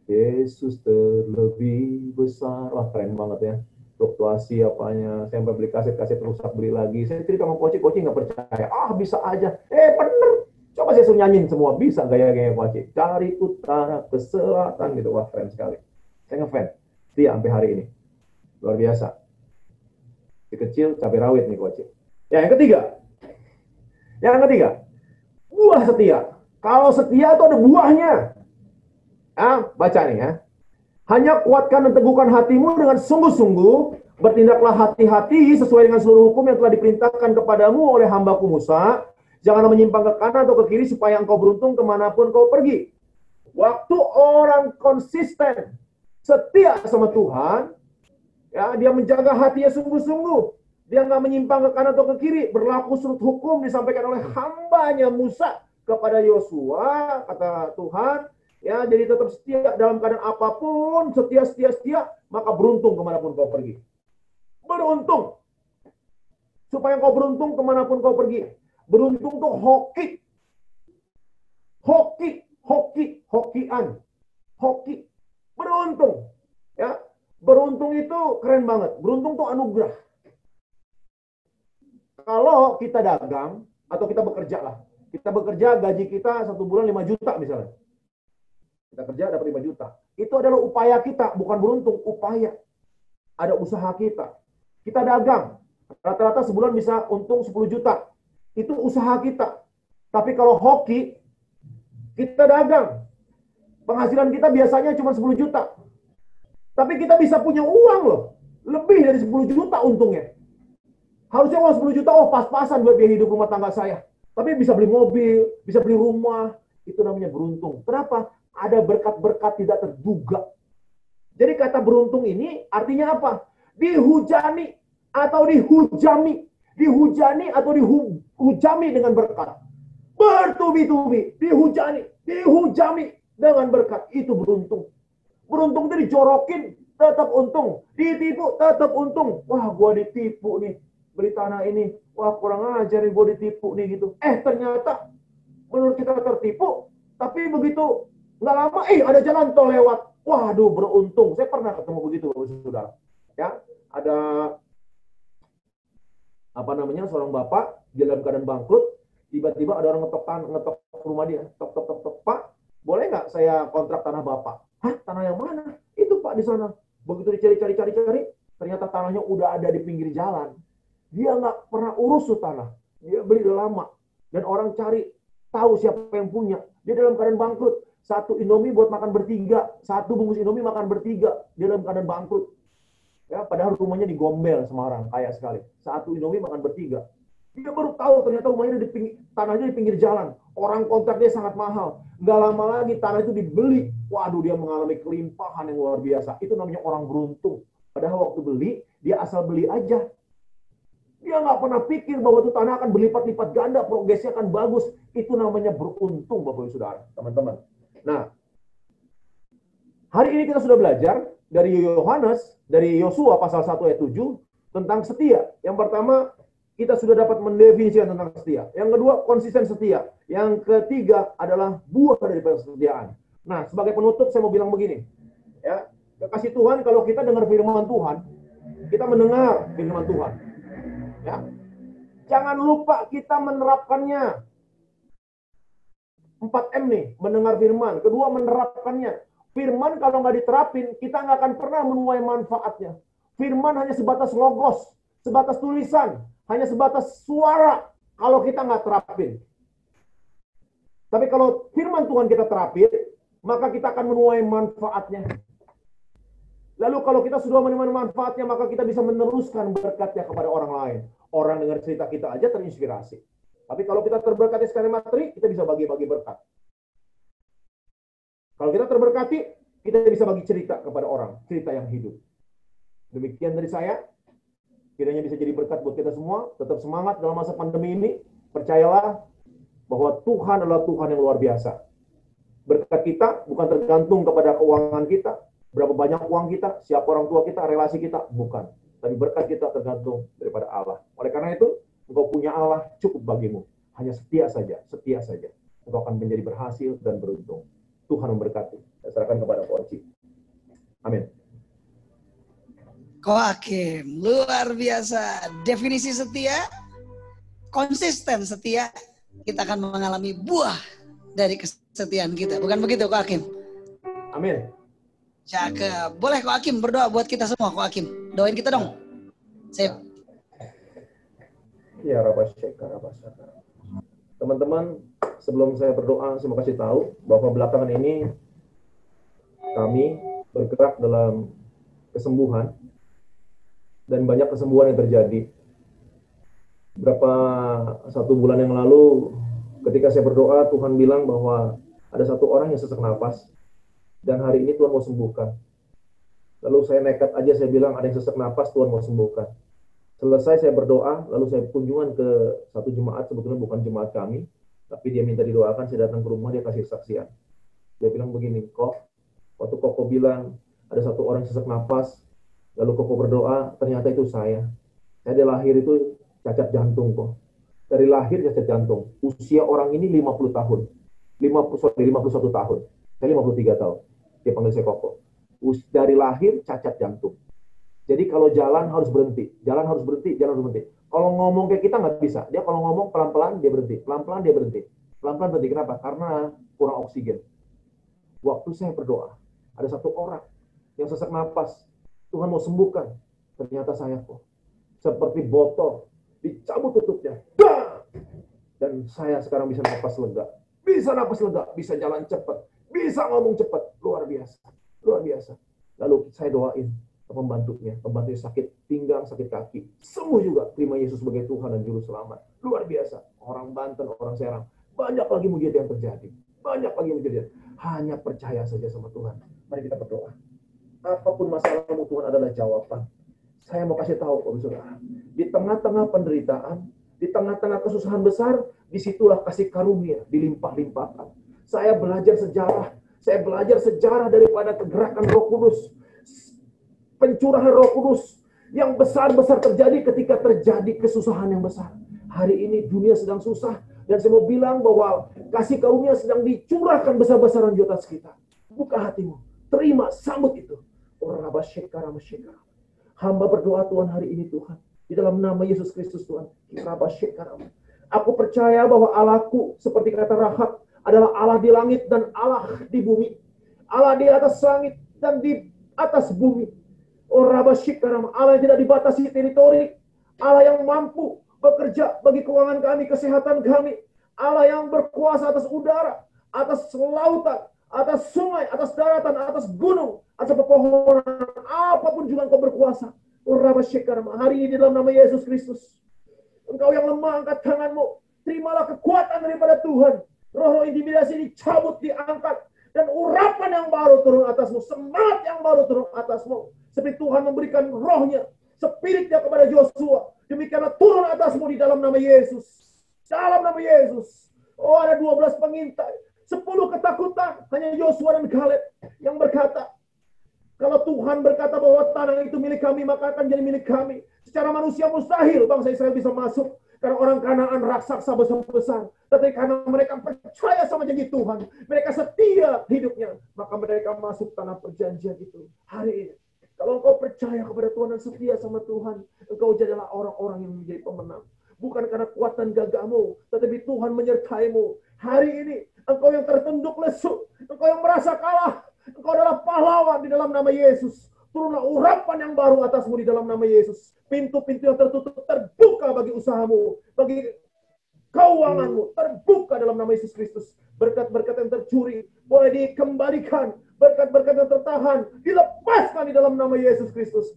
Yesus terlebih besar. Wah, keren banget ya. Fluktuasi apanya. Saya sampai beli kaset rusak, beli lagi. Saya cerita sama Koci nggak percaya. Ah, bisa aja. Bener. Coba saya suruh nyanyiin semua. Bisa gaya-gaya Koci. Dari utara ke selatan gitu. Wah, keren sekali. Saya ngefans. Setia sampai hari ini. Luar biasa. Si kecil, cabai rawit nih Koci. Ya, yang ketiga. Buah setia. Kalau setia itu ada buahnya. Baca nih ya. Hanya kuatkan dan teguhkan hatimu dengan sungguh-sungguh. Bertindaklah hati-hati sesuai dengan seluruh hukum yang telah diperintahkan kepadamu oleh hambaku Musa. Janganlah menyimpang ke kanan atau ke kiri supaya engkau beruntung kemanapun kau pergi. Waktu orang konsisten, setia sama Tuhan, ya, dia menjaga hatinya sungguh-sungguh. Dia nggak menyimpang ke kanan atau ke kiri. Berlaku surut hukum disampaikan oleh hambanya Musa kepada Yosua, kata Tuhan. Ya, jadi tetap setia dalam keadaan apapun, setia, maka beruntung kemanapun kau pergi. Beruntung. Supaya kau beruntung kemanapun kau pergi. Beruntung tuh hoki. Beruntung. Ya, beruntung itu keren banget. Beruntung tuh anugerah. Kalau kita dagang, atau kita bekerja lah. Kita bekerja, gaji kita 1 bulan 5 juta misalnya. Kita kerja dapat 5 juta. Itu adalah upaya kita, bukan beruntung, upaya. Ada usaha kita. Kita dagang. Rata-rata sebulan bisa untung 10 juta. Itu usaha kita. Tapi kalau hoki, kita dagang. Penghasilan kita biasanya cuma 10 juta. Tapi kita bisa punya uang loh. Lebih dari 10 juta untungnya. Harusnya uang 10 juta, oh pas-pasan buat biaya hidup rumah tangga saya. Tapi bisa beli mobil, bisa beli rumah. Itu namanya beruntung. Kenapa? Ada berkat-berkat tidak terduga. Jadi kata beruntung ini artinya apa? Dihujani atau dihujami. Dihujani atau dihujami dengan berkat. Bertubi-tubi, dihujani, dihujami dengan berkat. Itu beruntung. Beruntung itu dijorokin, tetap untung. Ditipu, tetap untung. Wah, gua ditipu nih. Beli tanah ini. Wah, kurang ajar nih, gua ditipu nih gitu. Ternyata menurut kita tertipu. Tapi begitu nggak lama, ada jalan tol lewat. Waduh, beruntung. Saya pernah ketemu begitu, saudara. Ya, ada seorang bapak dalam keadaan bangkrut. Tiba-tiba ada orang ngetok rumah dia. Tok, tok, tok, tok. Pak, boleh nggak saya kontrak tanah bapak? Hah, tanah yang mana? Itu Pak di sana. Begitu dicari, ternyata tanahnya udah ada di pinggir jalan. Dia nggak pernah urus tuh tanah. Dia beli udah lama. Dan orang cari, tahu siapa yang punya. Dia dalam keadaan bangkrut. Satu Indomie buat makan bertiga. Satu bungkus Indomie makan bertiga. Dia dalam keadaan bangkrut. Ya, padahal rumahnya di Gombel, Semarang. Kaya sekali. Satu Indomie makan bertiga. Dia baru tahu ternyata rumahnya tanahnya di pinggir jalan. Orang kontraknya sangat mahal. Nggak lama lagi tanah itu dibeli. Waduh, dia mengalami kelimpahan yang luar biasa. Itu namanya orang beruntung. Padahal waktu beli, dia asal beli aja. Dia nggak pernah pikir bahwa itu tanah akan berlipat-lipat ganda, progresnya akan bagus. Itu namanya beruntung, Bapak Ibu Saudara, teman-teman. Nah, hari ini kita sudah belajar dari Yosua pasal 1 ayat 7 tentang setia. Yang pertama, kita sudah dapat mendefinisikan tentang setia. Yang kedua, konsisten setia. Yang ketiga adalah buah dari kesetiaan. Nah, sebagai penutup saya mau bilang begini. Ya, kasih Tuhan, kalau kita dengar firman Tuhan, kita mendengar firman Tuhan. Ya. Jangan lupa kita menerapkannya. 4M nih, mendengar firman. Kedua, menerapkannya. Firman kalau nggak diterapin, kita nggak akan pernah menuai manfaatnya. Firman hanya sebatas logos, sebatas tulisan, hanya sebatas suara kalau kita nggak terapin. Tapi kalau firman Tuhan kita terapin, maka kita akan menuai manfaatnya. Lalu kalau kita sudah menemukan manfaatnya, maka kita bisa meneruskan berkatnya kepada orang lain. Orang dengar cerita kita aja terinspirasi. Tapi kalau kita terberkati secara materi, kita bisa bagi-bagi berkat. Kalau kita terberkati, kita bisa bagi cerita kepada orang. Cerita yang hidup. Demikian dari saya. Kiranya bisa jadi berkat buat kita semua. Tetap semangat dalam masa pandemi ini. Percayalah bahwa Tuhan adalah Tuhan yang luar biasa. Berkat kita bukan tergantung kepada keuangan kita. Berapa banyak uang kita, siapa orang tua kita, relasi kita, bukan. Tapi berkat kita tergantung daripada Allah. Oleh karena itu, engkau punya Allah cukup bagimu. Hanya setia saja. Engkau akan menjadi berhasil dan beruntung. Tuhan memberkati. Saya serahkan kepada Ko Aci. Amin. Ko Hakim, luar biasa. Definisi setia, konsisten setia, kita akan mengalami buah dari kesetiaan kita. Bukan begitu, Ko Hakim? Amin. Cakep. Boleh Ko Hakim berdoa buat kita semua, Ko Hakim. Doain kita dong. Sip. Ya, teman-teman, sebelum saya berdoa, saya mau kasih tahu bahwa belakangan ini kami bergerak dalam kesembuhan dan banyak kesembuhan yang terjadi. Satu bulan yang lalu, ketika saya berdoa, Tuhan bilang bahwa ada satu orang yang sesak napas. Dan hari ini Tuhan mau sembuhkan. Lalu saya nekat aja, saya bilang ada yang sesak napas, Tuhan mau sembuhkan. Selesai saya berdoa, lalu saya kunjungan ke satu jemaat, sebetulnya bukan jemaat kami, tapi dia minta didoakan, saya datang ke rumah, dia kasih saksian. Dia bilang begini, waktu Koko bilang ada satu orang sesak napas, lalu Koko berdoa, ternyata itu saya. Saya dari lahir itu cacat jantung kok. Dari lahir cacat jantung. Usia orang ini 50 tahun. 51 tahun. Saya 53 tahun. Dia panggil saya Koko. Dari lahir cacat jantung. Jadi kalau jalan harus berhenti. Jalan harus berhenti. Kalau ngomong kayak kita nggak bisa. Dia kalau ngomong pelan-pelan dia berhenti. Pelan-pelan dia berhenti. Pelan-pelan berhenti. Kenapa? Karena kurang oksigen. Waktu saya berdoa, ada satu orang yang sesak napas. Tuhan mau sembuhkan. Ternyata saya kok. Seperti botol. Dicabut tutupnya. Dan saya sekarang bisa napas lega. Bisa napas lega. Bisa jalan cepat. Bisa ngomong cepat. Luar biasa. Luar biasa. Lalu Saya doain pembantunya sakit pinggang, sakit kaki, sembuh juga, terima Yesus sebagai Tuhan dan Juru Selamat. Luar biasa, orang Banten, orang Serang, banyak lagi mujizat yang terjadi, banyak lagi mujizat. Hanya percaya saja sama Tuhan. Mari kita berdoa. Apapun masalahmu, Tuhan adalah jawaban. Saya mau kasih tahu, saudara, di tengah-tengah penderitaan, di tengah-tengah kesusahan besar, disitulah kasih karunia dilimpah-limpahkan. Saya belajar sejarah daripada kegerakan Roh Kudus, pencurahan Roh Kudus yang besar-besar terjadi ketika terjadi kesusahan yang besar. Hari ini dunia sedang susah, dan saya mau bilang bahwa kasih karunia sedang dicurahkan besar-besaran di atas kita. Buka hatimu, terima, sambut itu. Hamba berdoa Tuhan hari ini Tuhan, di dalam nama Yesus Kristus Tuhan. Aku percaya bahwa Allahku, seperti kata Rahab, adalah Allah di langit dan Allah di bumi. Allah di atas langit dan di atas bumi. Allah yang tidak dibatasi teritori. Allah yang mampu bekerja bagi keuangan kami, kesehatan kami. Allah yang berkuasa atas udara, atas lautan, atas sungai, atas daratan, atas gunung, atas pepohonan, apapun juga Engkau berkuasa. Hari ini dalam nama Yesus Kristus, Engkau yang lemah, angkat tanganmu. Terimalah kekuatan daripada Tuhan. Roh intimidasi dicabut, diangkat, dan urapan yang baru turun atasmu, semangat yang baru turun atasmu. Seperti Tuhan memberikan rohnya, spiritnya kepada Yosua, demikianlah turun atasmu di dalam nama Yesus. Dalam nama Yesus. Oh, ada 12 pengintai, 10 ketakutan, hanya Yosua dan Kaleb yang berkata, kalau Tuhan berkata bahwa tanah itu milik kami, maka akan jadi milik kami. Secara manusia mustahil bangsa Israel bisa masuk, karena orang Kanaan raksasa besar-besar. Tapi karena mereka percaya sama janji Tuhan, mereka setia hidupnya, maka mereka masuk tanah perjanjian itu. Hari ini, kalau engkau percaya kepada Tuhan dan setia sama Tuhan, engkau jadilah orang-orang yang menjadi pemenang. Bukan karena kuatan gagahmu, tetapi Tuhan menyertaimu. Hari ini, engkau yang tertunduk lesu, engkau yang merasa kalah, engkau adalah pahlawan di dalam nama Yesus. Turunlah urapan yang baru atasmu di dalam nama Yesus. Pintu-pintu yang tertutup terbuka bagi usahamu, bagi keuanganmu, terbuka dalam nama Yesus Kristus. Berkat-berkat yang tercuri boleh dikembalikan, berkat-berkat yang tertahan dilepaskan di dalam nama Yesus Kristus.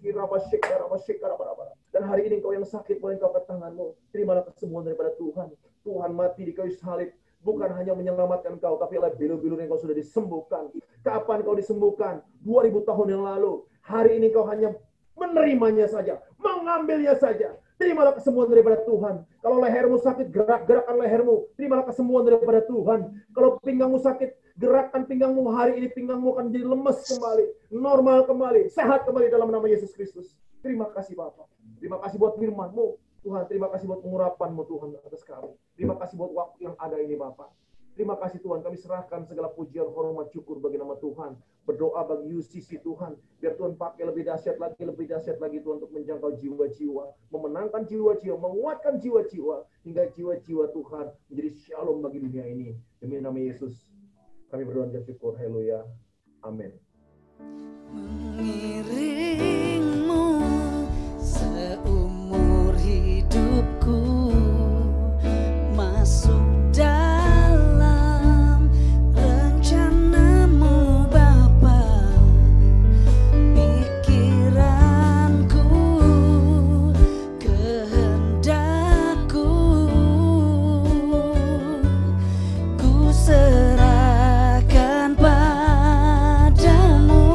Dan hari ini engkau yang sakit, boleh engkau angkat tanganmu. Terimalah kesembuhan daripada Tuhan. Tuhan mati di kayu salib bukan hanya menyelamatkan kau, tapi oleh bilu-bilu yang kau sudah disembuhkan. Kapan kau disembuhkan? 2000 tahun yang lalu. Hari ini kau hanya menerimanya saja, mengambilnya saja. Terimalah kesembuhan daripada Tuhan. Kalau lehermu sakit, gerak-gerakan lehermu. Terimalah kesembuhan daripada Tuhan. Kalau pinggangmu sakit, gerakan pinggangmu. Hari ini pinggangmu akan jadi lemes kembali, normal kembali, sehat kembali dalam nama Yesus Kristus. Terima kasih Bapak. Terima kasih buat firman-Mu. Tuhan, terima kasih buat pengurapan-Mu Tuhan atas kami. Terima kasih buat waktu yang ada ini Bapak. Terima kasih Tuhan, kami serahkan segala pujian, hormat, syukur bagi nama Tuhan. Berdoa bagi UCC Tuhan, biar Tuhan pakai lebih dahsyat lagi Tuhan untuk menjangkau jiwa-jiwa, memenangkan jiwa-jiwa, menguatkan jiwa-jiwa, hingga jiwa-jiwa Tuhan menjadi shalom bagi dunia ini. Demi nama Yesus, kami berdoa dan syukur. Haleluya. Amin. Mengiringmu seumur hidupku, masuk dalam rencanamu Bapa. Pikiranku, kehendakku, ku serahkan padamu.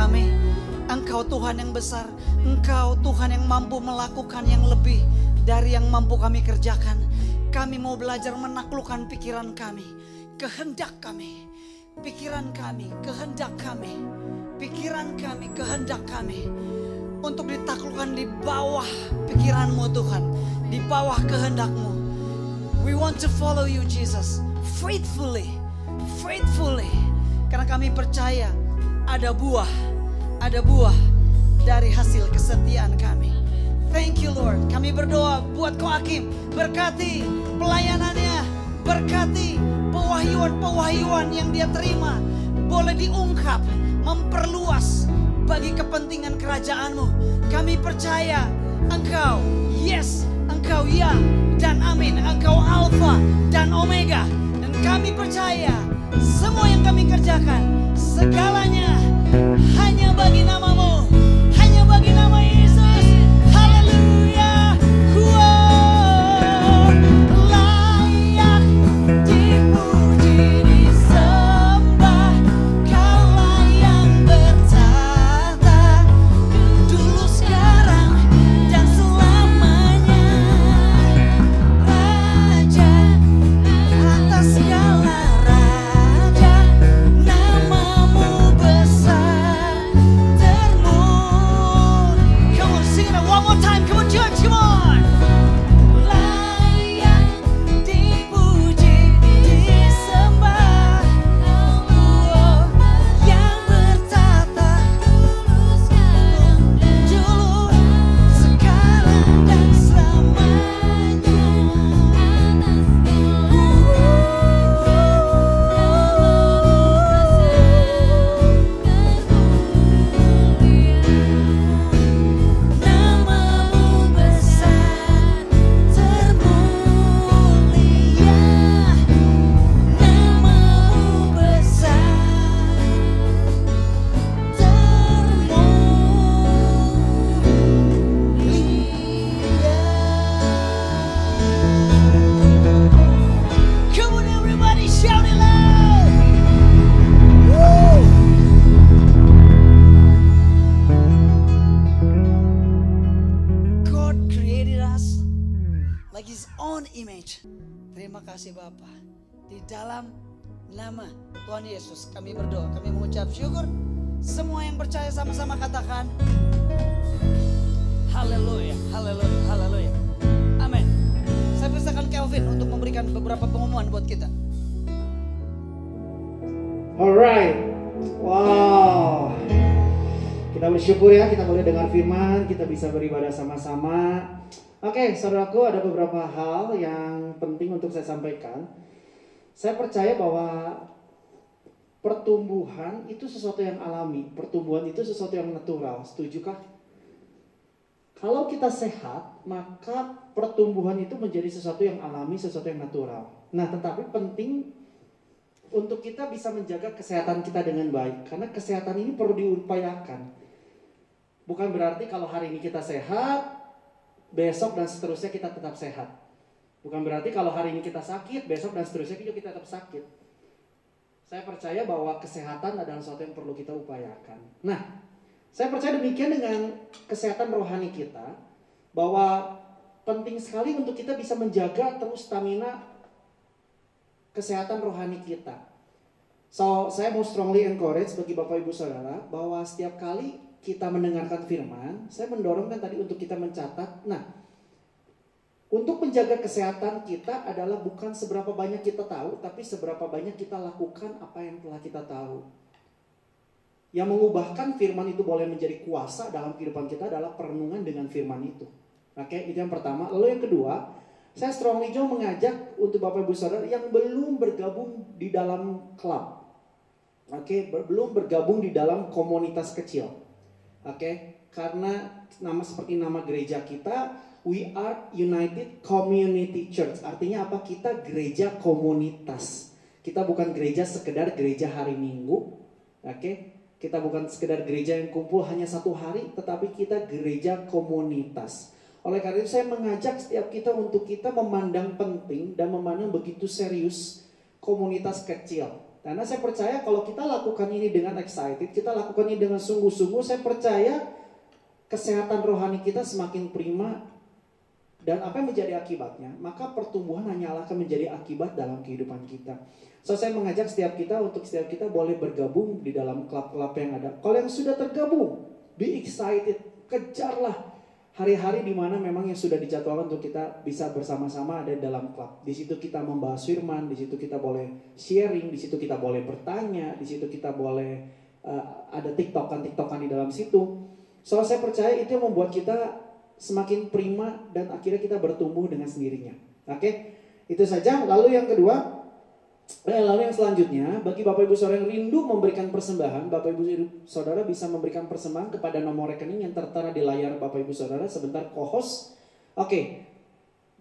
kami. Engkau Tuhan yang besar, Engkau Tuhan yang mampu melakukan yang lebih dari yang mampu kami kerjakan. Kami mau belajar menaklukkan pikiran kami, kehendak kami, pikiran kami, kehendak kami, pikiran kami, kehendak kami. Untuk ditaklukkan di bawah pikiran-Mu Tuhan, di bawah kehendak-Mu. We want to follow you Jesus, faithfully, faithfully. Karena kami percaya ada buah dari hasil kesetiaan kami. Thank you Lord. Kami berdoa buat Koakim, berkati pelayanannya, berkati pewahyuan yang dia terima boleh diungkap, memperluas bagi kepentingan kerajaan-Mu. Kami percaya Engkau, yes, Engkau ya dan amin. Engkau Alfa dan Omega. Dan kami percaya semua yang kami kerjakan, segalanya hanya bagi nama-Mu, hanya bagi nama Yesus. Haleluya. Wow. Layak dipuji, disembah, Kaulah yang bertata dulu, sekarang, dan selamanya. Raja atas segala raja, nama-Mu besar termulia. Come on, sing it one more time. Come on, church, come on. Layak dipuji, disembah, oh, yang bertata dulu, sekarang, dan selamanya. Nama-Mu besar termulia, nama-Mu besar termulia. Come on everybody, shout it loud. Woo! God created us like His own image. Terima kasih Bapa. Di dalam nama Tuhan Yesus kami berdoa, kami mengucap syukur. Semua yang percaya sama-sama katakan haleluya, haleluya, haleluya. Amin. Saya persilakan Kelvin untuk memberikan beberapa pengumuman buat kita. Alright, wow. Kita bersyukur ya, kita boleh dengar firman, kita bisa beribadah sama-sama. Oke, saudaraku, ada beberapa hal yang penting untuk saya sampaikan. Saya percaya bahwa pertumbuhan itu sesuatu yang alami, pertumbuhan itu sesuatu yang natural. Setujukah? Kalau kita sehat, maka pertumbuhan itu menjadi sesuatu yang alami, sesuatu yang natural. Nah, tetapi penting untuk kita bisa menjaga kesehatan kita dengan baik, karena kesehatan ini perlu diupayakan. Bukan berarti kalau hari ini kita sehat, besok dan seterusnya kita tetap sehat. Bukan berarti kalau hari ini kita sakit, besok dan seterusnya kita tetap sakit. Saya percaya bahwa kesehatan adalah sesuatu yang perlu kita upayakan. Nah, saya percaya demikian dengan kesehatan rohani kita, bahwa penting sekali untuk kita bisa menjaga terus stamina kesehatan rohani kita. So, saya mau strongly encourage bagi Bapak Ibu Saudara bahwa setiap kali kita mendengarkan firman, saya mendorongkan tadi untuk kita mencatat. Nah, untuk menjaga kesehatan kita adalah bukan seberapa banyak kita tahu, tapi seberapa banyak kita lakukan apa yang telah kita tahu. Yang mengubahkan firman itu boleh menjadi kuasa dalam kehidupan kita adalah perenungan dengan firman itu. Oke, itu yang pertama. Lalu yang kedua, saya strongly juga mengajak untuk Bapak Ibu Saudara yang belum bergabung di dalam klub. Oke, belum bergabung di dalam komunitas kecil. Oke, karena seperti nama gereja kita, we are United Community Church. Artinya apa? Kita gereja komunitas. Kita bukan gereja sekedar gereja hari Minggu. Oke, kita bukan sekedar gereja yang kumpul hanya satu hari, tetapi kita gereja komunitas. Oleh karena itu saya mengajak setiap kita untuk kita memandang penting dan memandang begitu serius komunitas kecil. Karena saya percaya kalau kita lakukan ini dengan excited, kita lakukan ini dengan sungguh-sungguh, saya percaya kesehatan rohani kita semakin prima. Dan apa yang menjadi akibatnya? Maka pertumbuhan hanyalah akan menjadi akibat dalam kehidupan kita. So, saya mengajak setiap kita boleh bergabung di dalam klub-klub yang ada. Kalau yang sudah tergabung, be excited, kejarlah hari-hari di mana memang yang sudah dijadwalkan untuk kita bisa bersama-sama ada dalam klub. Di situ kita membahas firman, di situ kita boleh sharing, di situ kita boleh bertanya, di situ kita boleh ada tiktokan di dalam situ. So, saya percaya itu yang membuat kita semakin prima dan akhirnya kita bertumbuh dengan sendirinya. Oke? Itu saja. Lalu yang kedua, lalu yang selanjutnya, bagi Bapak Ibu Saudara yang rindu memberikan persembahan, Bapak Ibu Saudara bisa memberikan persembahan kepada nomor rekening yang tertera di layar Bapak Ibu Saudara. Sebentar, co-host. Oke.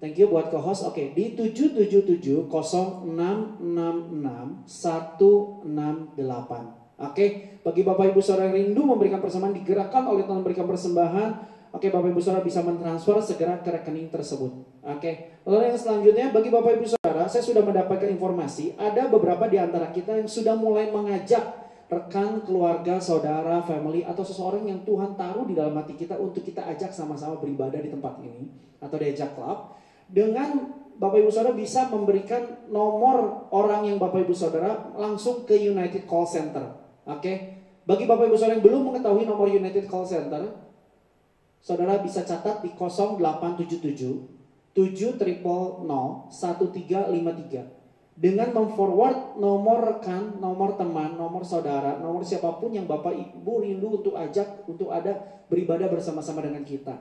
Thank you buat co-host. Oke, di 777-0666-168. Oke, bagi Bapak Ibu Saudara yang rindu memberikan persembahan, digerakkan oleh Tuhan memberikan persembahan. Oke, Bapak Ibu Saudara bisa mentransfer segera ke rekening tersebut. Oke, lalu yang selanjutnya bagi Bapak Ibu Saudara, saya sudah mendapatkan informasi, ada beberapa di antara kita yang sudah mulai mengajak rekan, keluarga, saudara, family, atau seseorang yang Tuhan taruh di dalam hati kita untuk kita ajak sama-sama beribadah di tempat ini, atau diajak klub. Dengan Bapak Ibu Saudara bisa memberikan nomor orang yang Bapak Ibu Saudara langsung ke United Call Center. Oke, bagi Bapak Ibu Saudara yang belum mengetahui nomor United Call Center, Saudara bisa catat di 0877 700 1353 dengan memforward nomor rekan, nomor teman, nomor saudara, nomor siapapun yang Bapak Ibu rindu untuk ajak untuk ada beribadah bersama-sama dengan kita.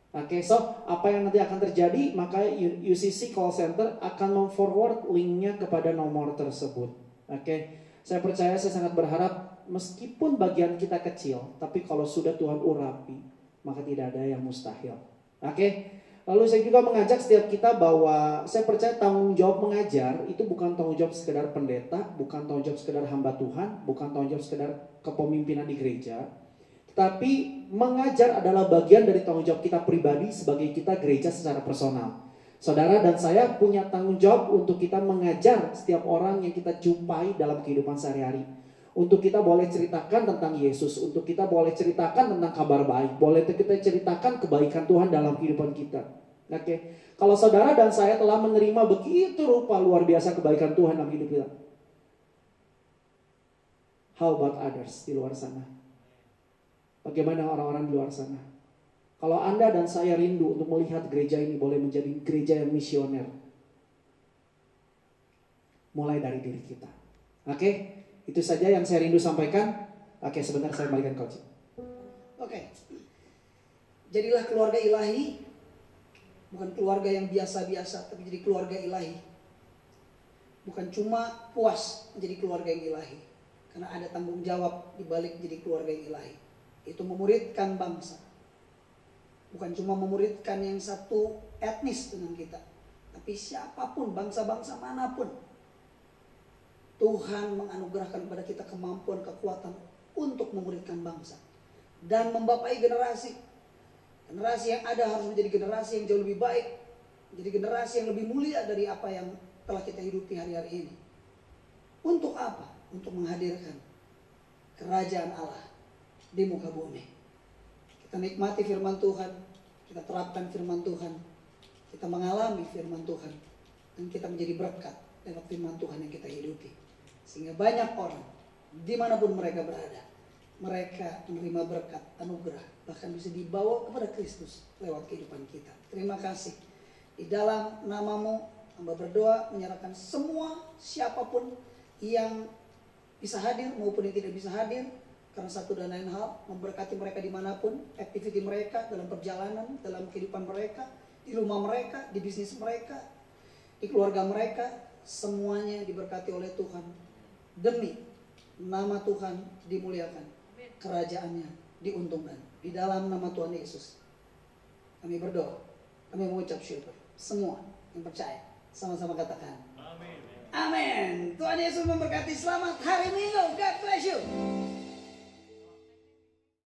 Oke, so apa yang nanti akan terjadi? Maka UCC Call Center akan memforward linknya kepada nomor tersebut. Oke, saya percaya, saya sangat berharap meskipun bagian kita kecil, tapi kalau sudah Tuhan urapi, maka tidak ada yang mustahil. Oke. Lalu saya juga mengajak setiap kita bahwa saya percaya tanggung jawab mengajar itu bukan tanggung jawab sekedar pendeta, bukan tanggung jawab sekedar hamba Tuhan, bukan tanggung jawab sekedar kepemimpinan di gereja. Tapi mengajar adalah bagian dari tanggung jawab kita pribadi sebagai kita gereja secara personal. Saudara dan saya punya tanggung jawab untuk kita mengajar setiap orang yang kita jumpai dalam kehidupan sehari-hari. Untuk kita boleh ceritakan tentang Yesus, untuk kita boleh ceritakan tentang kabar baik, boleh kita ceritakan kebaikan Tuhan dalam kehidupan kita. Oke, kalau saudara dan saya telah menerima begitu rupa luar biasa kebaikan Tuhan dalam hidup kita, how about others di luar sana? Bagaimana orang-orang di luar sana? Kalau Anda dan saya rindu untuk melihat gereja ini boleh menjadi gereja yang misioner, mulai dari diri kita. Oke? Itu saja yang saya rindu sampaikan. Oke, sebentar saya kembalikan coach. Oke. Jadilah keluarga ilahi. Bukan keluarga yang biasa-biasa, tapi jadi keluarga ilahi. Bukan cuma puas menjadi keluarga yang ilahi. Karena ada tanggung jawab di balik jadi keluarga yang ilahi. Itu memuridkan bangsa. Bukan cuma memuridkan yang satu etnis dengan kita. Tapi siapapun, bangsa-bangsa manapun. Tuhan menganugerahkan kepada kita kemampuan, kekuatan untuk memuridkan bangsa. Dan membapai generasi. Generasi yang ada harus menjadi generasi yang jauh lebih baik. Menjadi generasi yang lebih mulia dari apa yang telah kita hidupi hari-hari ini. Untuk apa? Untuk menghadirkan kerajaan Allah di muka bumi. Kita nikmati firman Tuhan. Kita terapkan firman Tuhan. Kita mengalami firman Tuhan. Dan kita menjadi berkat lewat firman Tuhan yang kita hidupi. Sehingga banyak orang, dimanapun mereka berada, mereka menerima berkat, anugerah, bahkan bisa dibawa kepada Kristus lewat kehidupan kita. Terima kasih. Di dalam namamu, hamba berdoa menyerahkan semua siapapun yang bisa hadir maupun yang tidak bisa hadir. Karena satu dan lain hal, memberkati mereka dimanapun, aktiviti mereka, dalam perjalanan, dalam kehidupan mereka, di rumah mereka, di bisnis mereka, di keluarga mereka, semuanya diberkati oleh Tuhan. Demi nama Tuhan dimuliakan, kerajaannya diuntungkan. Di dalam nama Tuhan Yesus kami berdoa, kami mengucap syukur. Semua yang percaya sama-sama katakan amin. Amin. Tuhan Yesus memberkati. Selamat hari Minggu. God bless you.